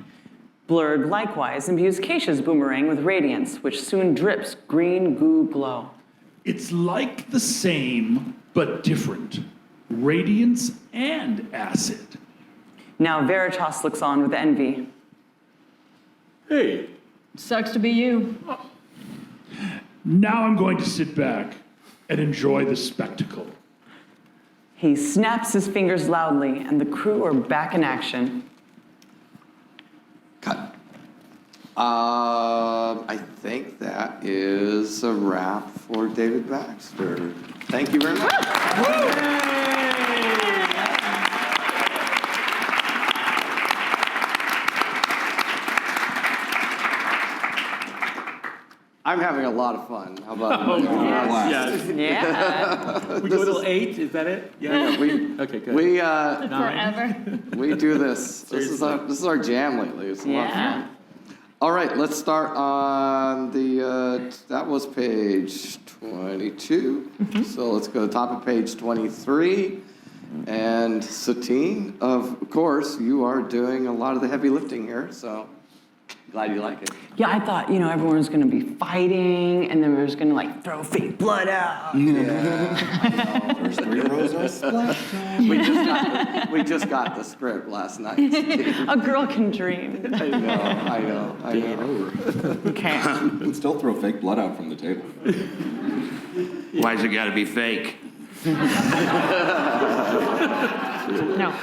Blurg likewise imbues Keisha's boomerang with radiance, which soon drips green goo glow. It's like the same, but different. Radiance and acid. Now Veritas looks on with envy. Hey, Sucks to be you. now I'm going to sit back and enjoy the spectacle. He snaps his fingers loudly, and the crew are back in action. Cut. I think that is a wrap for David Baxter. Thank you very much. I'm having a lot of fun. How about you? Yeah. We go till 8, is that it? Yeah, Okay, good. Forever. we do this. This is our jam lately. It's a lot of fun. All right, let's start on the, that was page 22. So let's go to the top of page 23. And Satine, of course, you are doing a lot of the heavy lifting here, so glad you like it. Yeah, I thought, everyone was going to be fighting, and then we was going to, throw fake blood out. First 3 rows are splashed. We just got the script last night. A girl can dream. I know. Okay. You can still throw fake blood out from the table. Why's it gotta be fake? No.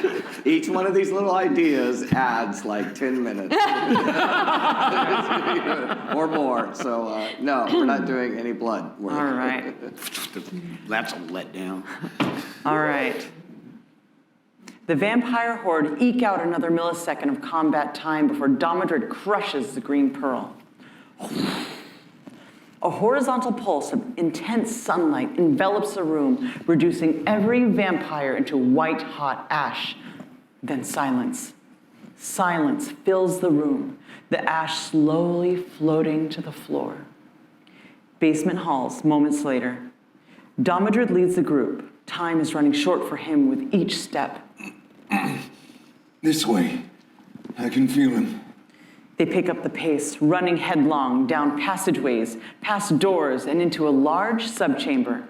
Each one of these little ideas adds like 10 minutes. Or more. So, no, we're not doing any blood work. All right. That's a letdown. All right. The vampire horde eke out another millisecond of combat time before Domodred crushes the green pearl. A horizontal pulse of intense sunlight envelops the room, reducing every vampire into white-hot ash. Then silence. Silence fills the room, the ash slowly floating to the floor. Basement halls, moments later. Domodred leads the group. Time is running short for him with each step. This way. I can feel him. They pick up the pace, running headlong down passageways, past doors, and into a large subchamber.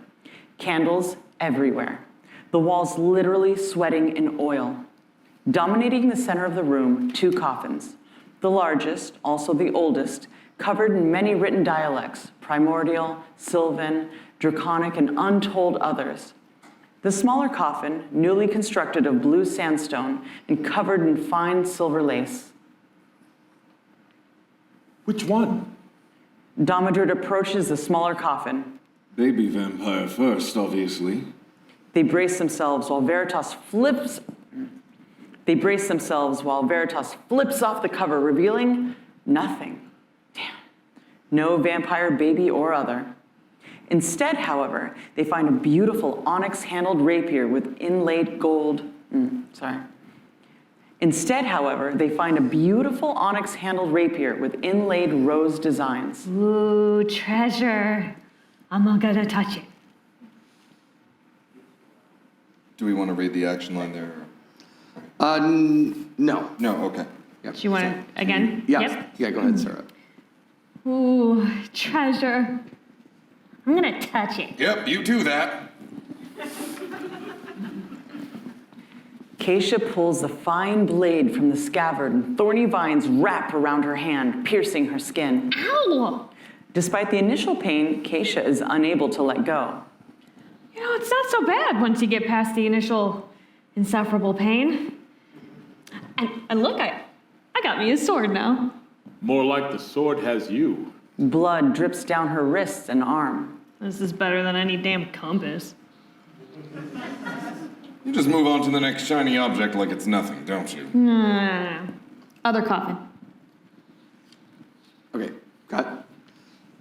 Candles everywhere. The walls literally sweating in oil. Dominating the center of the room, 2 coffins. The largest, also the oldest, covered in many written dialects, primordial, Sylvan, Draconic, and untold others. The smaller coffin, newly constructed of blue sandstone and covered in fine silver lace. Which one? Domodred approaches the smaller coffin. Baby vampire first, obviously. They brace themselves while Veritas flips off the cover, revealing nothing. Damn. No vampire baby or other. Instead, however, they find a beautiful onyx-handled rapier with inlaid gold. Instead, however, they find a beautiful onyx-handled rapier with inlaid rose designs. Ooh, treasure. I'm not gonna touch it. Do we want to read the action line there? No. No, okay. Yep. Do you want it again? Yeah. Yep. Yeah, go ahead, Sarah. Ooh, treasure. I'm gonna touch it. Yep, you do that. Keisha pulls the fine blade from the scabbard, and thorny vines wrap around her hand, piercing her skin. Ow! Despite the initial pain, Keisha is unable to let go. You know, it's not so bad once you get past the initial insufferable pain. And look, I got me a sword now. More like the sword has you. Blood drips down her wrists and arm. This is better than any damn compass. You just move on to the next shiny object like it's nothing, don't you? No. Other coffin. Okay, cut.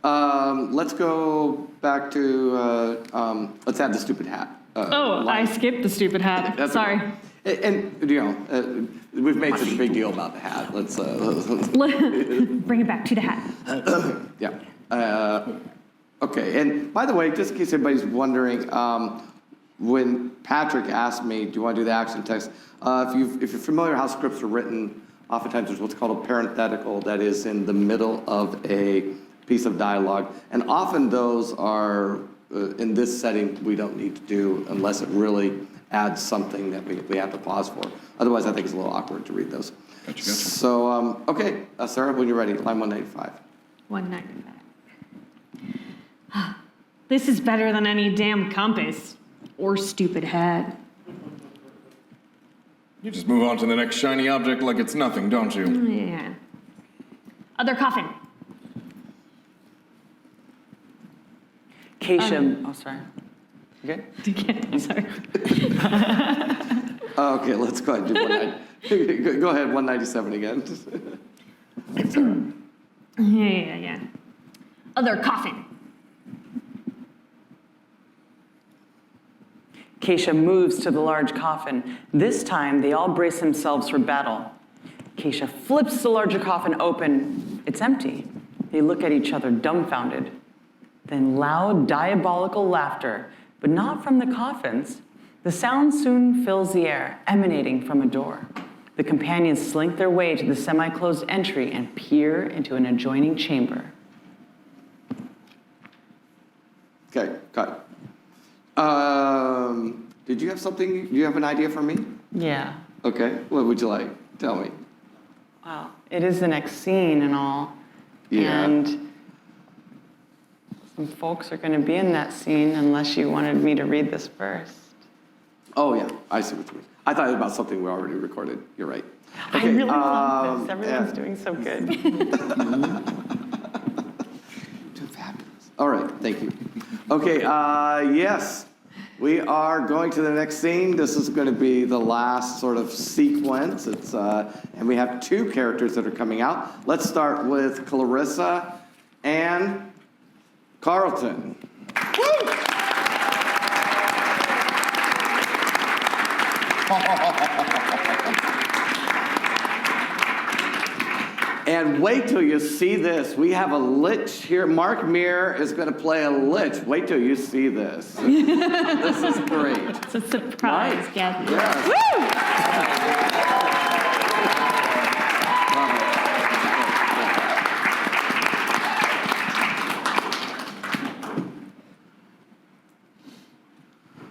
Let's go back to, let's add the stupid hat. I skipped the stupid hat. That's Sorry. okay. And you know, we've made such a big deal about the hat. Let's Bring it back to the hat. yeah. Okay, and by the way, just in case anybody's wondering, when Patrick asked me, do you want to do the action text? If you're familiar how scripts are written, oftentimes there's what's called a parenthetical that is in the middle of a piece of dialogue. And often those are, in this setting, we don't need to do unless it really adds something that we have to pause for. Otherwise, I think it's a little awkward to read those. Gotcha. So, okay, Sarah, when you're ready, line 195. 195. This is better than any damn compass or stupid hat. You just move on to the next shiny object like it's nothing, don't you? Yeah. Other coffin. Keisha, oh, sorry. You good? I'm sorry. Okay, let's go ahead and do 190. Go ahead, 197 again. Yeah. Other coffin. Keisha moves to the large coffin. This time, they all brace themselves for battle. Keisha flips the larger coffin open. It's empty. They look at each other, dumbfounded. Then loud, diabolical laughter, but not from the coffins. The sound soon fills the air, emanating from a door. The companions slink their way to the semi-closed entry and peer into an adjoining chamber. Okay, cut. Did you have something? Do you have an idea for me? Yeah. Okay, what would you like? Tell me. Wow. It is the next scene and all. Yeah. And some folks are going to be in that scene unless you wanted me to read this first. Oh, yeah, I see what you mean. I thought it was about something we already recorded. You're right. I really love this. Everyone's doing so good. Doing fabulous. All right, thank you. Okay, yes, we are going to the next scene. This is going to be the last sort of sequence. It's and we have two characters that are coming out. Let's start with Clarissa and Carlton. And wait till you see this. We have a lich here. Mark Meer is going to play a lich. Wait till you see this. This is great. It's a surprise, Gabby. Yes.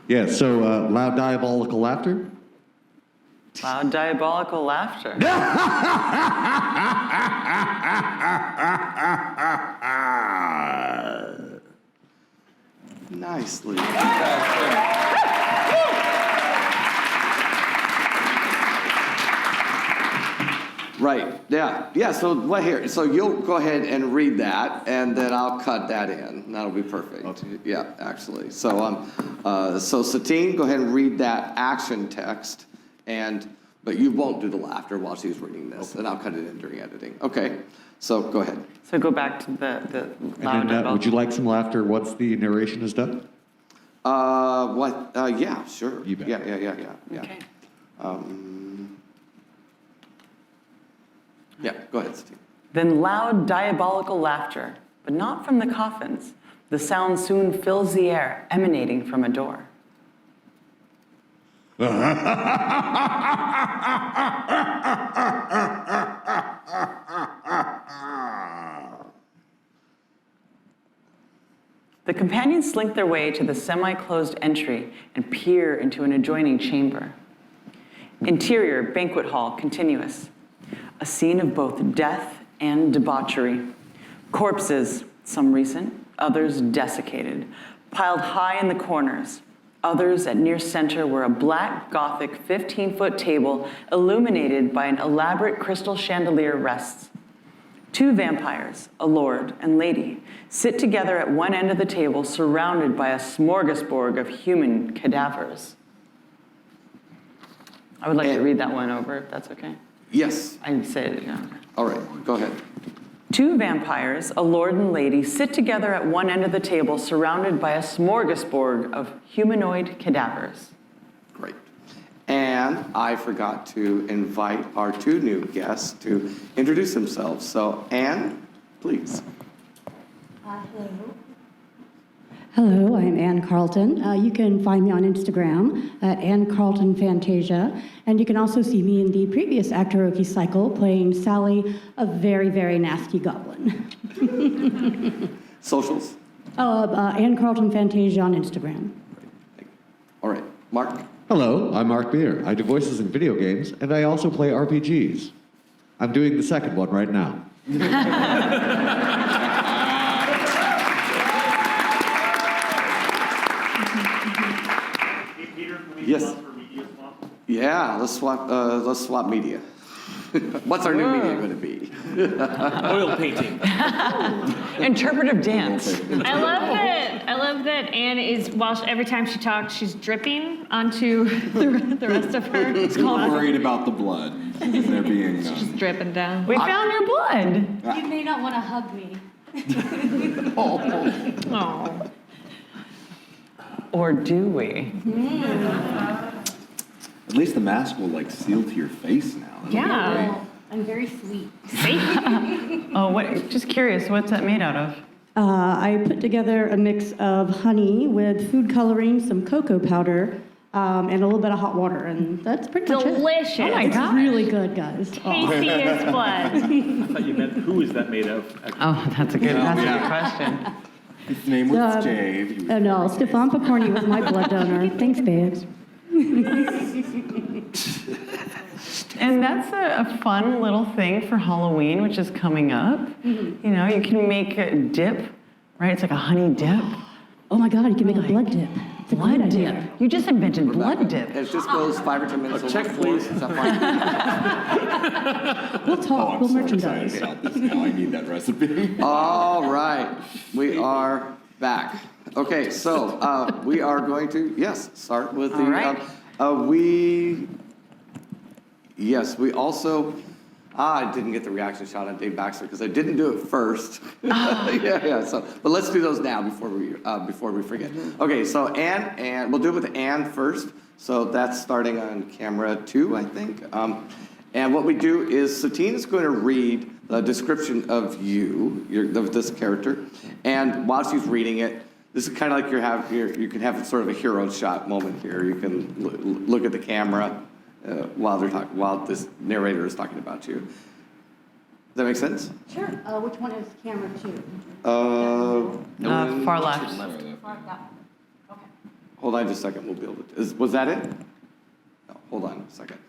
Yeah, so loud diabolical laughter. Loud diabolical laughter. Nicely. Right. Yeah. So what here? So you'll go ahead and read that, and then I'll cut that in. That'll be perfect. Okay. Yeah, actually. So so Satine, go ahead and read that action text, but you won't do the laughter while she's reading this, and I'll cut it in during editing. Okay. So go ahead. So go back to the loud diabolical. Would you like some laughter once the narration is done? What? Yeah, sure. You bet. Yeah. Okay. Yeah, go ahead, Steve. Then loud diabolical laughter, but not from the coffins. The sound soon fills the air, emanating from a door. The companions slink their way to the semi-closed entry and peer into an adjoining chamber. Interior banquet hall continuous. A scene of both death and debauchery. Corpses, some recent, others desiccated, piled high in the corners. Others at near center were a black Gothic 15-foot table illuminated by an elaborate crystal chandelier rests. 2 vampires, a lord and lady, sit together at one end of the table surrounded by a smorgasbord of human cadavers. I would like to read that one over, if that's okay. Yes. I said it, yeah. All right, go ahead. 2 vampires, a lord and lady, sit together at one end of the table surrounded by a smorgasbord of humanoid cadavers. Great. And I forgot to invite our 2 new guests to introduce themselves. So, Anne, please. Hello. Hello, I'm Anne Carlton. You can find me on Instagram at Anne Carlton Fantasia. And you can also see me in the previous Actoroke cycle playing Sally, a very, very nasty goblin. Socials? Anne Carlton Fantasia on Instagram. All right, Mark? Hello, I'm Mark Meer. I do voices in video games, and I also play RPGs. I'm doing the second one right now. Yes. Yeah, let's swap media. What's our new media going to be? Oil painting. Interpretive dance. I love that Anne is, every time she talks, she's dripping onto the rest of her. I'm worried about the blood. There being Just dripping down. We found your blood. You may not want to hug me. Oh. Or do we? At least the mask will like seal to your face now. That'll be Yeah. great. I'm very sweet. Oh, just curious, what's that made out of? I put together a mix of honey with food coloring, some cocoa powder, and a little bit of hot water, and that's pretty much it. Delicious. Oh my God. It's really good, guys. Tasty as blood. I thought you meant who is that made of? Oh, that's a good question. His name was Jay. Oh no, Stefan Pokorny was my blood donor. Thanks, babes. And that's a fun little thing for Halloween, which is coming up. You know, you can make a dip, right? It's like a honey dip. Oh my God, you can make a blood dip. It's a Blood great dip. idea. You just invented blood dip. It just goes 5 or 10 minutes. Check, please. Is that fine? We'll talk, we'll merchandise. Excited about this now. I need that recipe. All right, we are back. Okay, so we are going to, start with the, All right. we also, I didn't get the reaction shot on Dave Baxter because I didn't do it first. So, but let's do those now before we forget. Okay, so Anne, and we'll do it with Anne first. So that's starting on camera 2, I think. And what we do is Satine is going to read the description of of this character, and while she's reading it, this is kind of like you can have sort of a hero shot moment here. You can look at the camera while this narrator is talking about you. Does that make sense? Sure. Which one is camera 2? Far left. Okay. Hold on just a second. We'll be able to. Was that it? No, hold on a second.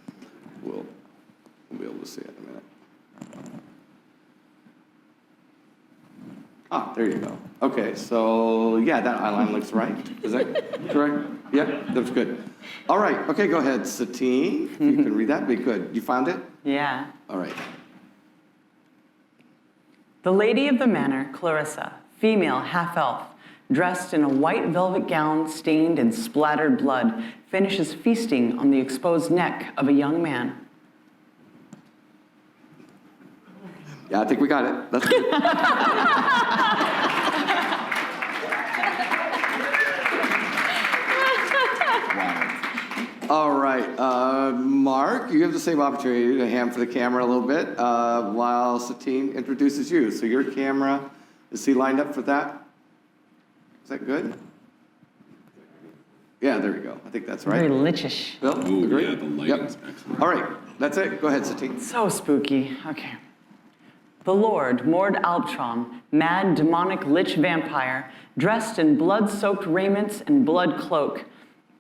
We'll be able to see it in a minute. There you go. Okay, so that eyeline looks right. Is that correct? Yeah, that's good. All right, okay, go ahead, Satine. If you can read that, be good. You found it? Yeah. All right. The lady of the manor, Clarissa, female half-elf, dressed in a white velvet gown stained in splattered blood, finishes feasting on the exposed neck of a young man. Yeah, I think we got it. That's good. All right, Mark, you have the same opportunity to ham for the camera a little bit while Satine introduces you. So your camera, is he lined up for that? Is that good? Yeah, there we go. I think that's right. Very lichish. Bill, Ooh, agree? yeah, the lighting's excellent. All right, that's it. Go ahead, Satine. So spooky. Okay. The Lord, Mord Albatro, mad, demonic, lich vampire, dressed in blood-soaked raiments and blood cloak,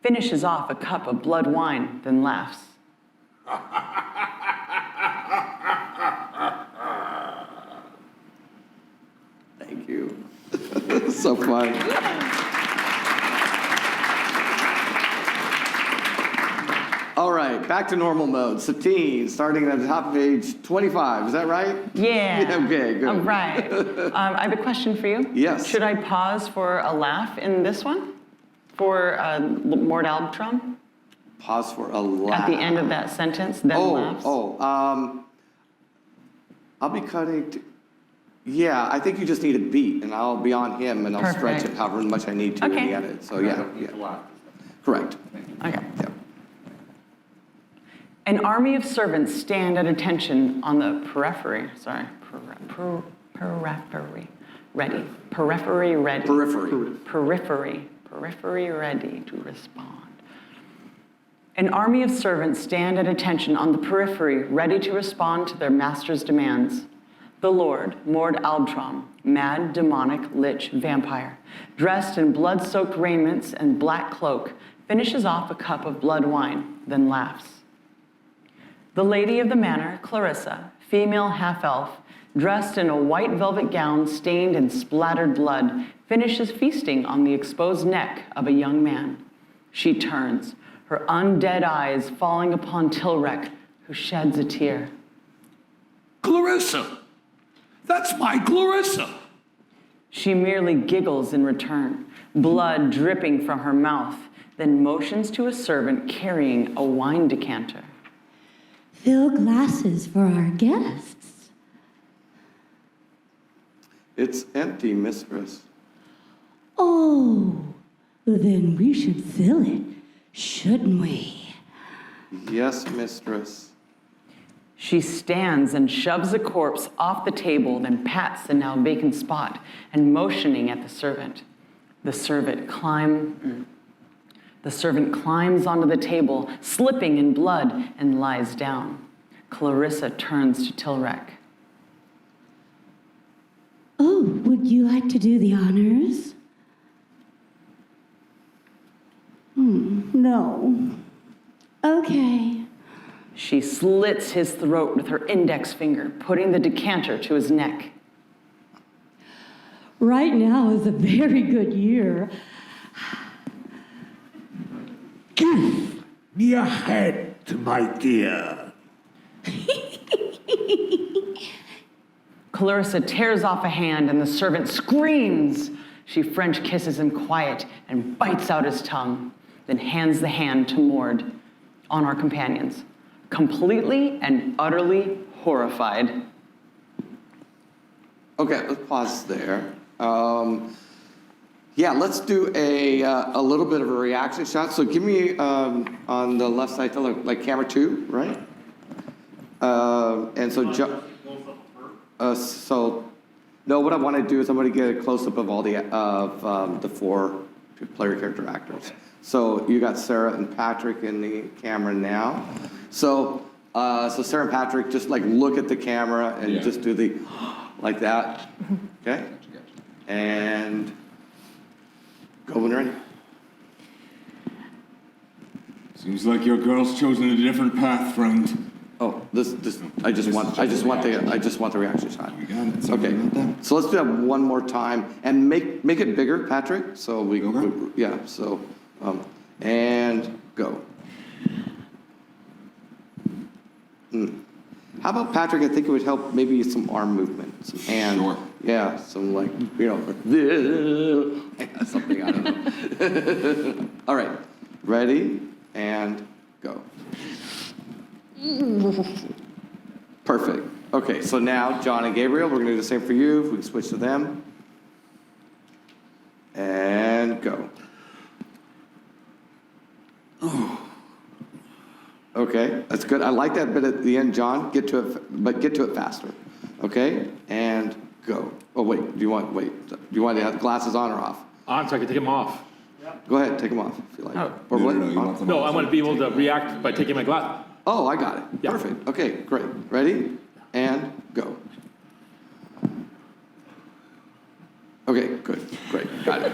finishes off a cup of blood wine, then laughs. Thank you. So fun. All right, back to normal mode. Satine, starting at the top of page 25. Is that right? Yeah. Okay, good. All right. I have a question for you. Yes. Should I pause for a laugh in this one? For Lord Albatro? Pause for a laugh. At the end of that sentence, then laughs? I'll be cutting. Yeah, I think you just need a beat, and I'll be on him, and I'll stretch it however much I need to in the edit. So yeah. Correct. Okay. Yeah. An army of servants stand at attention on the periphery. Sorry, periphery. Ready. Periphery ready. Periphery ready to respond. An army of servants stand at attention on the periphery, ready to respond to their master's demands. The Lord Albatro, mad, demonic, lich, vampire, dressed in blood-soaked raiments and black cloak, finishes off a cup of blood wine, then laughs. The lady of the manor, Clarissa, female half-elf, dressed in a white velvet gown stained in splattered blood, finishes feasting on the exposed neck of a young man. She turns, her undead eyes falling upon Tilrek, who sheds a tear. Clarissa! That's my Clarissa! She merely giggles in return, blood dripping from her mouth, then motions to a servant carrying a wine decanter. Fill glasses for our guests. It's empty, mistress. Oh, then we should fill it, shouldn't we? Yes, mistress. She stands and shoves a corpse off the table, then pats the now vacant spot and motioning at the servant. The servant climbs onto the table, slipping in blood, and lies down. Clarissa turns to Tilrek. Oh, would you like to do the honors? No. Okay. She slits his throat with her index finger, putting the decanter to his neck. Right now is a very good year. Give me a head, my dear. Clarissa tears off a hand and the servant screams. She French kisses him quiet and bites out his tongue, then hands the hand to Mord on our companions, completely and utterly horrified. Okay, let's pause there. Yeah, let's do a little bit of a reaction shot. So give me on the left side, like camera 2, right? And so, no, what I want to do is I'm going to get a close-up of all the 4 player character actors. So you got Sarah and Patrick in the camera now. So Sarah and Patrick, just like look at the camera and just do the like that. Okay? And go when ready. Seems like your girl's chosen a different path, friend. Oh, this I just want the reaction shot. You got it. Okay. So let's do that one more time and make it bigger, Patrick. So we yeah. So and go. How about Patrick? I think it would help maybe some arm movement, some hand. Sure. Yeah, some like something I don't know. All right, ready and go. Perfect. Okay, so now John and Gabriel, we're gonna do the same for you. If we can switch to them. And go. Okay, that's good. I like that bit at the end, John. Get to it, but get to it faster. Okay, and go. Oh wait, do you want to have glasses on or off? On, so I can take them off. Go ahead, take them off if you like. Oh. Or what? No, I want to be able to react by taking my glass. Oh, I got it. Yeah. Perfect. Okay, great. Ready? And go. Okay, good. Great. Got it.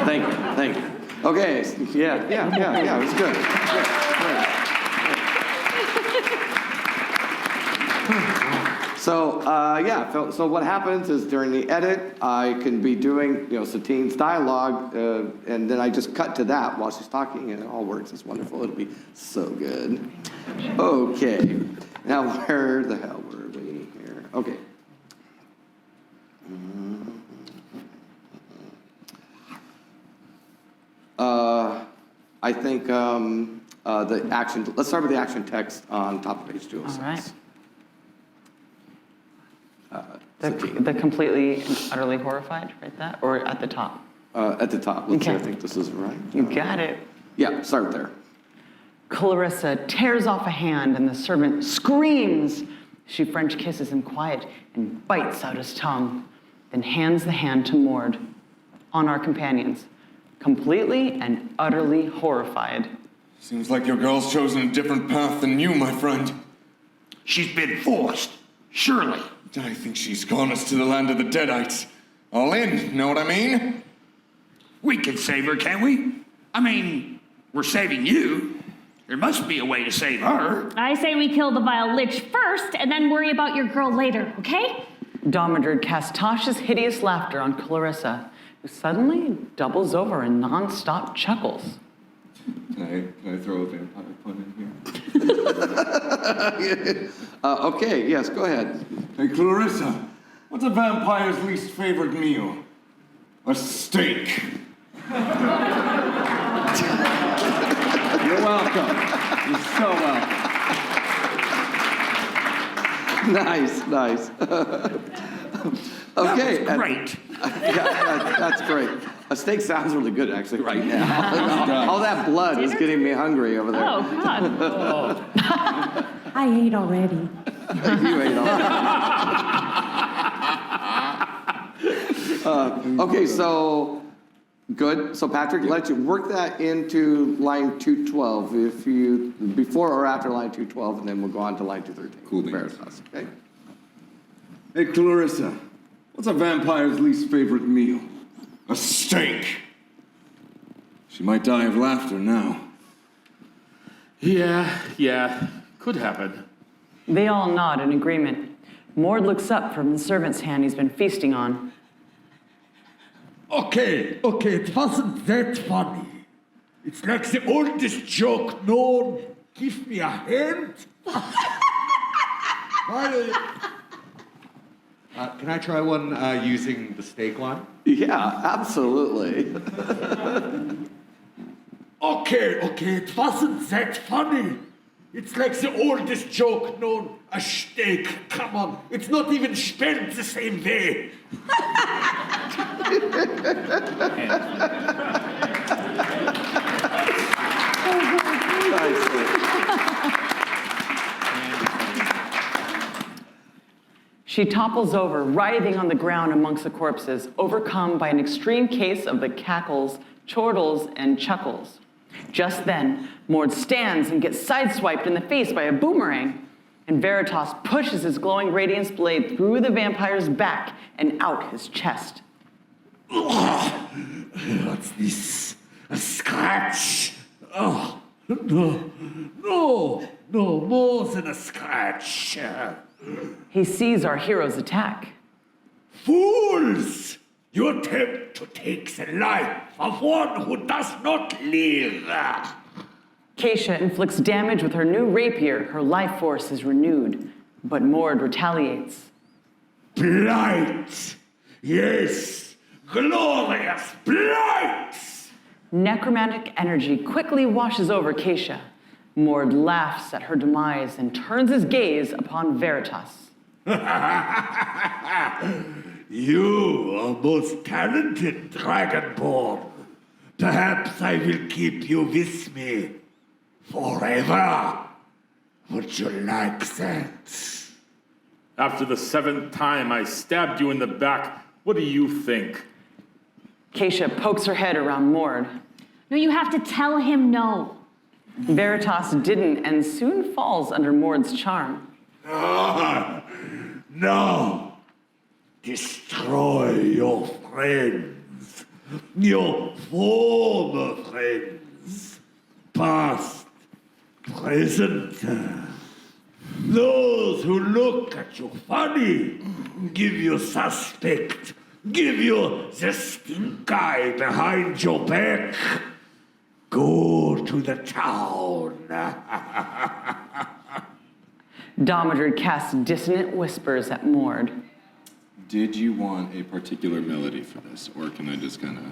Thank you. Okay. Yeah. It was good. Great. So so what happens is during the edit, I can be doing Satine's dialogue, and then I just cut to that while she's talking, and it all works. It's wonderful. It'll be so good. Okay, now where the hell were we here? Okay. I think the action. Let's start with the action text on top of page 206. All right. The completely and utterly horrified, right? That or at the top? At the top. Let's see. Okay. I think this is right. You got it. Yeah, start there. Clarissa tears off a hand and the servant screams. She French kisses him quiet and bites out his tongue, then hands the hand to Mord. On our companions, completely and utterly horrified. Seems like your girl's chosen a different path than you, my friend. She's been forced, surely. I think she's gone us to the land of the Deadites. All in, know what I mean? We can save her, can't we? I mean, we're saving you. There must be a way to save her. I say we kill the vile lich first and then worry about your girl later, okay? Domodrid casts Tasha's hideous laughter on Clarissa, who suddenly doubles over in non-stop chuckles. Can I throw a vampire pun in here? Okay, yes, go ahead. Hey, Clarissa, what's a vampire's least favorite meal? A steak. You're welcome. You're so welcome. Nice. Okay. That was great. That's great. A steak sounds really good, actually, right now. All that blood is getting me hungry over there. Oh, God. I ate already. You ate all. Okay, so good. So Patrick, let you work that into line 212 if you before or after line 212, and then we'll go on to line 213. Cool beans. Veritas, okay. Hey, Clarissa, what's a vampire's least favorite meal? A steak. She might die of laughter now. Yeah, could happen. They all nod in agreement. Mord looks up from the servant's hand he's been feasting on. Okay, it wasn't that funny. It's like the oldest joke known. Give me a hand. Can I try one using the steak line? Yeah, absolutely. Okay, it wasn't that funny. It's like the oldest joke known. A steak, come on. It's not even spelled the same way. She topples over, writhing on the ground amongst the corpses, overcome by an extreme case of the cackles, chortles, and chuckles. Just then, Mord stands and gets sideswiped in the face by a boomerang, and Veritas pushes his glowing radiance blade through the vampire's back and out his chest. What's this? A scratch? Oh, no, more than a scratch. He sees our hero's attack. Fools! You attempt to take the life of one who does not live. Keisha inflicts damage with her new rapier. Her life force is renewed, but Mord retaliates. Blight! Yes, glorious blight! Necromantic energy quickly washes over Keisha. Mord laughs at her demise and turns his gaze upon Veritas. You are most talented, Dragonborn. Perhaps I will keep you with me forever. Would you like that? After the 7th time I stabbed you in the back, what do you think? Keisha pokes her head around Mord. No, you have to tell him no. Veritas didn't and soon falls under Mord's charm. No! Destroy your friends, your former friends, past, present, those those who look at you funny, give you suspect, give you the stink eye behind your back, go to the town. Domodred casts dissonant whispers at Mord. Did you want a particular melody for this, or can I just kind of...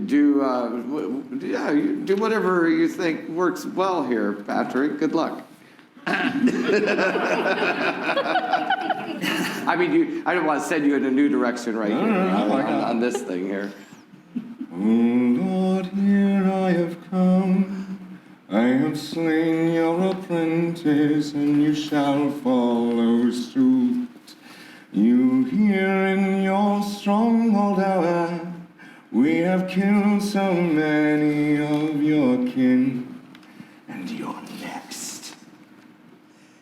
do whatever you think works well here, Patrick. Good luck. I mean, I don't want to send you in a new direction right here on this thing here. Oh Lord, here I have come. I have slain your apprentice, and you shall follow suit. You here in your stronghold hour, we have killed so many of your kin, and you're next.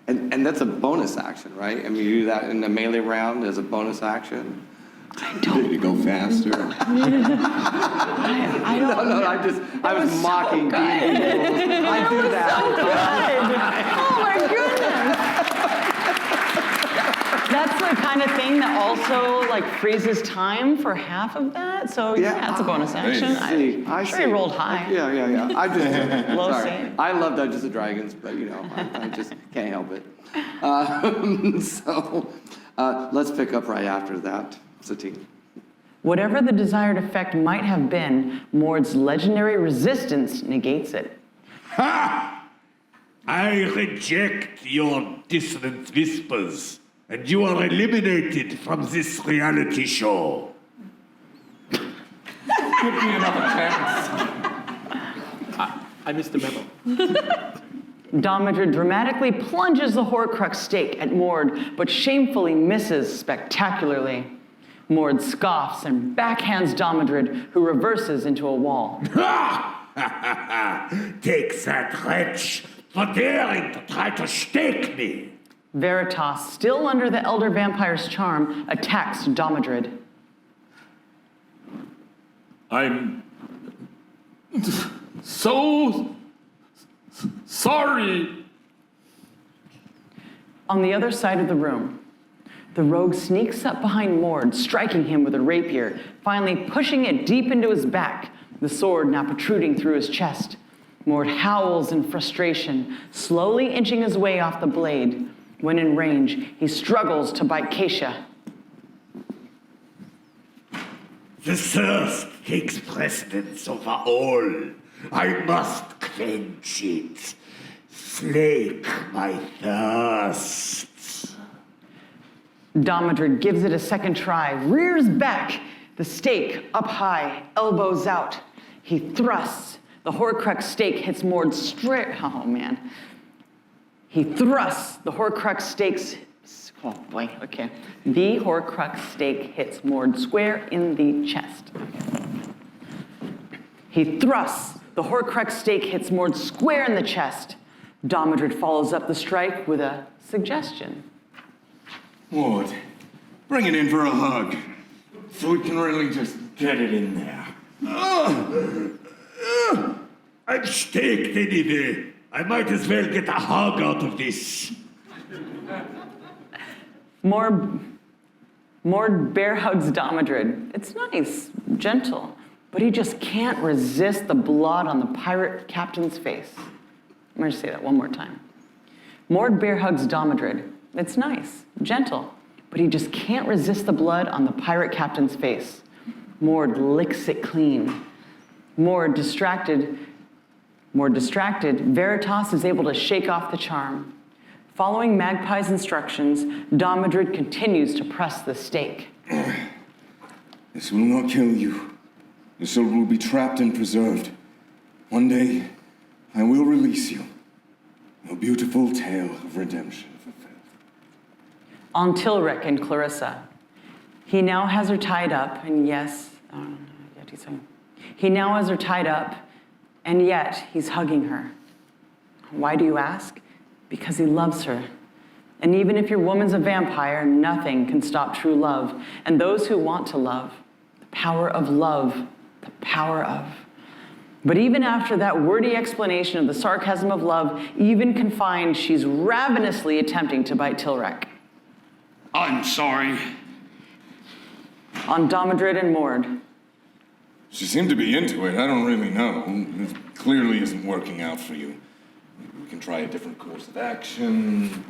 And that's a bonus action, right? I mean, you do that in the melee round as a bonus action. I don't. Did it go faster? I don't. No, I was mocking so D&D rules. I do that. Oh my goodness. That's the kind of thing that also like freezes time for half of that. So yeah, it's a bonus action. I sure you rolled high. Yeah. I just Low sorry. save. I love Dungeons and Dragons, but you know, I just can't help it. Let's pick up right after that, Satine. Whatever the desired effect might have been, Mord's legendary resistance negates it. Ha! I reject your dissonant whispers, and you are eliminated from this reality show. Give me another chance. I missed the memo. Domodred dramatically plunges the Horcrux stake at Mord, but shamefully misses spectacularly. Mord scoffs and backhands Domodred, who reverses into a wall. Take that, wretch, for daring to try to stake me. Veritas, still under the Elder Vampire's charm, attacks Domodred. I'm so sorry. On the other side of the room, the rogue sneaks up behind Mord, striking him with a rapier, finally pushing it deep into his back, the sword now protruding through his chest. Mord howls in frustration, slowly inching his way off the blade. When in range, he struggles to bite Keisha. The thirst takes precedence over all. I must quench it. Slake my thirst. Domodred gives it a second try, rears back, the stake up high, elbows out. He thrusts. The Horcrux stake hits Mord straight. Oh, man. He thrusts. The Horcrux stakes. Oh, boy. Okay. The Horcrux stake hits Mord square in the chest. He thrusts. The Horcrux stake hits Mord square in the chest. Domodred follows up the strike with a suggestion. Mord, bring it in for a hug, so we can really just get it in there. I'm staked anyway. I might as well get a hug out of this. Mord bear hugs Domodred. It's nice, gentle, but he just can't resist the blood on the pirate captain's face. I'm going to say that one more time. Mord bear hugs Domodred. It's nice, gentle, but he just can't resist the blood on the pirate captain's face. Mord licks it clean. More distracted, Veritas is able to shake off the charm. Following Magpie's instructions, Domodred continues to press the stake. This will not kill you. Your soul will be trapped and preserved. One day, I will release you. A beautiful tale of redemption. On Tilric and Clarissa. He now has her tied up, and yes, he now has her tied up, and yet he's hugging her. Why do you ask? Because he loves her. And even if your woman's a vampire, nothing can stop true love. And those who want to love, the power of love, the power of. But even after that wordy explanation of the sarcasm of love, even confined, she's ravenously attempting to bite Tilrek. I'm sorry. On Domodrid and Mord. She seemed to be into it. I don't really know. It clearly isn't working out for you. Maybe we can try a different course of action.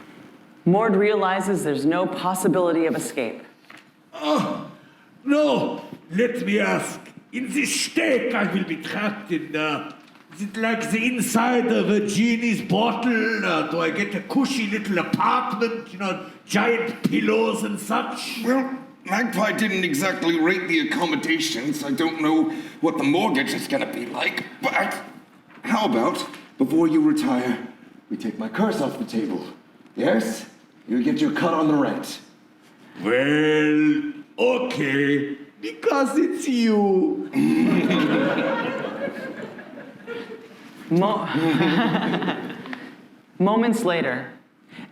Mord realizes there's no possibility of escape. Oh, no, let me ask. In this steak I will be trapped in, is it like the inside of a genie's bottle? Do I get a cushy little apartment, giant pillows and such? Well, Magpie didn't exactly rate the accommodations. I don't know what the mortgage is gonna be like, but how about, before you retire, we take my curse off the table? Yes? You get your cut on the rent. Well, okay, because it's you. Moments later,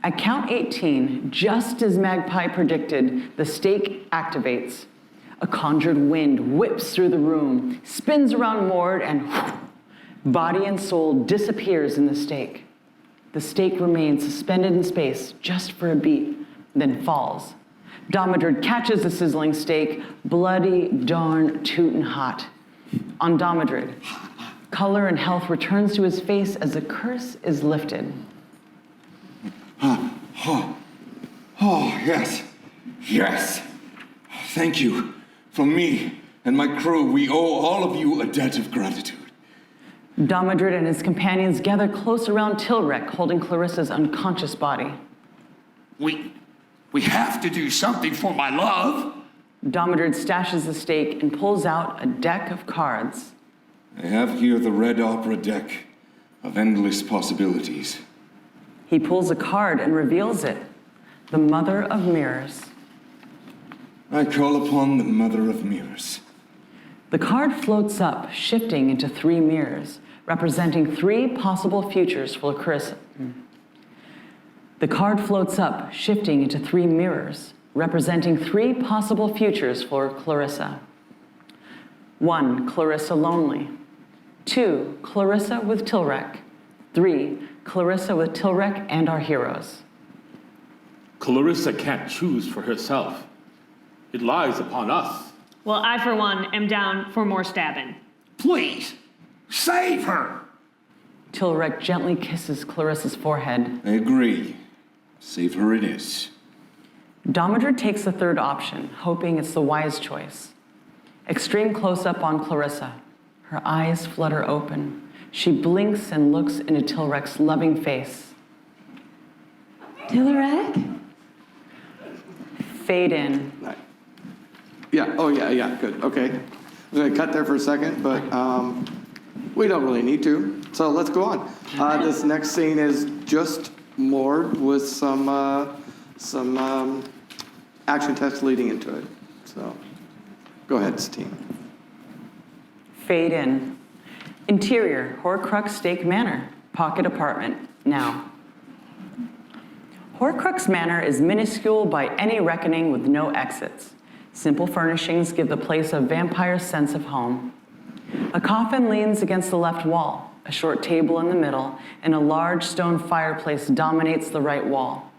at count 18, just as Magpie predicted, the stake activates. A conjured wind whips through the room, spins around Mord, and body and soul disappears in the stake. The stake remains suspended in space just for a beat, then falls. Domodrid catches the sizzling stake, bloody darn tootin' hot. On Domodrid, color and health returns to his face as the curse is lifted. Oh, yes. Yes. Thank you. From me and my crew, we owe all of you a debt of gratitude. Domodrid and his companions gather close around Tilrek, holding Clarissa's unconscious body. We have to do something for my love. Domodrid stashes the stake and pulls out a deck of cards. I have here the Red Opera deck of endless possibilities. He pulls a card and reveals it. The Mother of Mirrors. I call upon the Mother of Mirrors. The card floats up, shifting into 3 mirrors, representing 3 possible futures for Clarissa. The card floats up, shifting into 3 mirrors, representing 3 possible futures for Clarissa. 1, Clarissa lonely. 2, Clarissa with Tilrek. 3, Clarissa with Tilrek and our heroes. Clarissa can't choose for herself. It lies upon us. Well, I, for one, am down for more stabbing. Please, save her. Tilrek gently kisses Clarissa's forehead. I agree. Save her it is. Domodrid takes the 3rd option, hoping it's the wise choice. Extreme close-up on Clarissa. Her eyes flutter open. She blinks and looks into Tilrek's loving face. Tilrek? Fade in. Yeah, oh yeah, good, okay. I'm gonna cut there for a second, but we don't really need to, so let's go on. This next scene is just Mord with some action tests leading into it, so go ahead, Satine. Fade in. Interior, Horcrux Stake Manor, pocket apartment, now. Horcrux Manor is minuscule by any reckoning with no exits. Simple furnishings give the place a vampire sense of home. A coffin leans against the left wall, a short table in the middle, and a large stone fireplace dominates the right wall.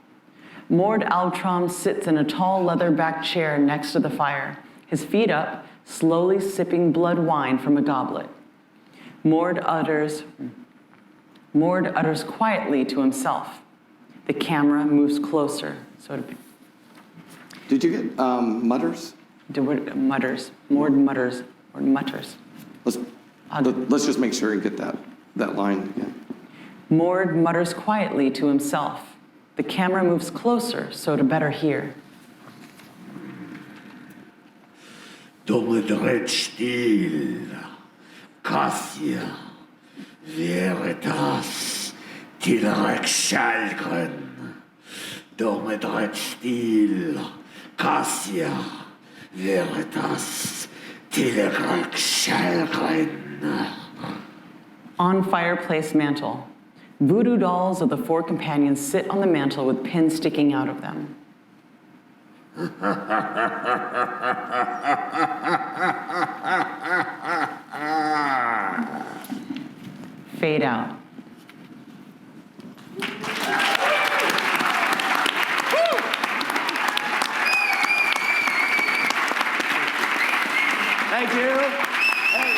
Mord Albatro sits in a tall leather-backed chair next to the fire, his feet up, slowly sipping blood wine from a goblet. Mord utters quietly to himself. The camera moves closer, so to... Did you get mutters? Mutters. Mord mutters, or mutters. Let's just make sure and get that line again. Mord mutters quietly to himself. The camera moves closer, so to better hear. Domodrid still. Cassia. Veritas. Tilrek Shalgren. Domodrid still. Cassia. Veritas. Tilrek Shalgren. On fireplace mantle, voodoo dolls of the 4 companions sit on the mantle with pins sticking out of them. fade out. Thank you. Hey,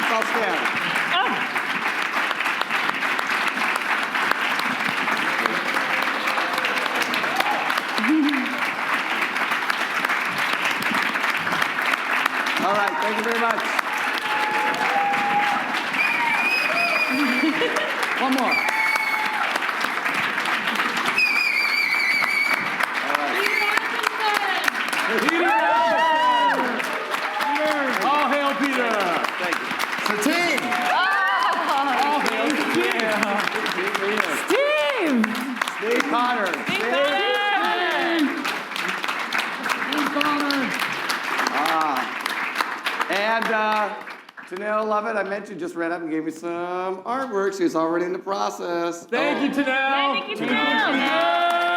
let's all stand. All right, thank you very much. One more. All hail Peter! Thank you. Satine! All hail Peter! Steve! Steve Potter. And Tanel Lovett, I mentioned, just ran up and gave me some artwork. She's already in the process. Thank you, Tanel! Thank you, Tanel.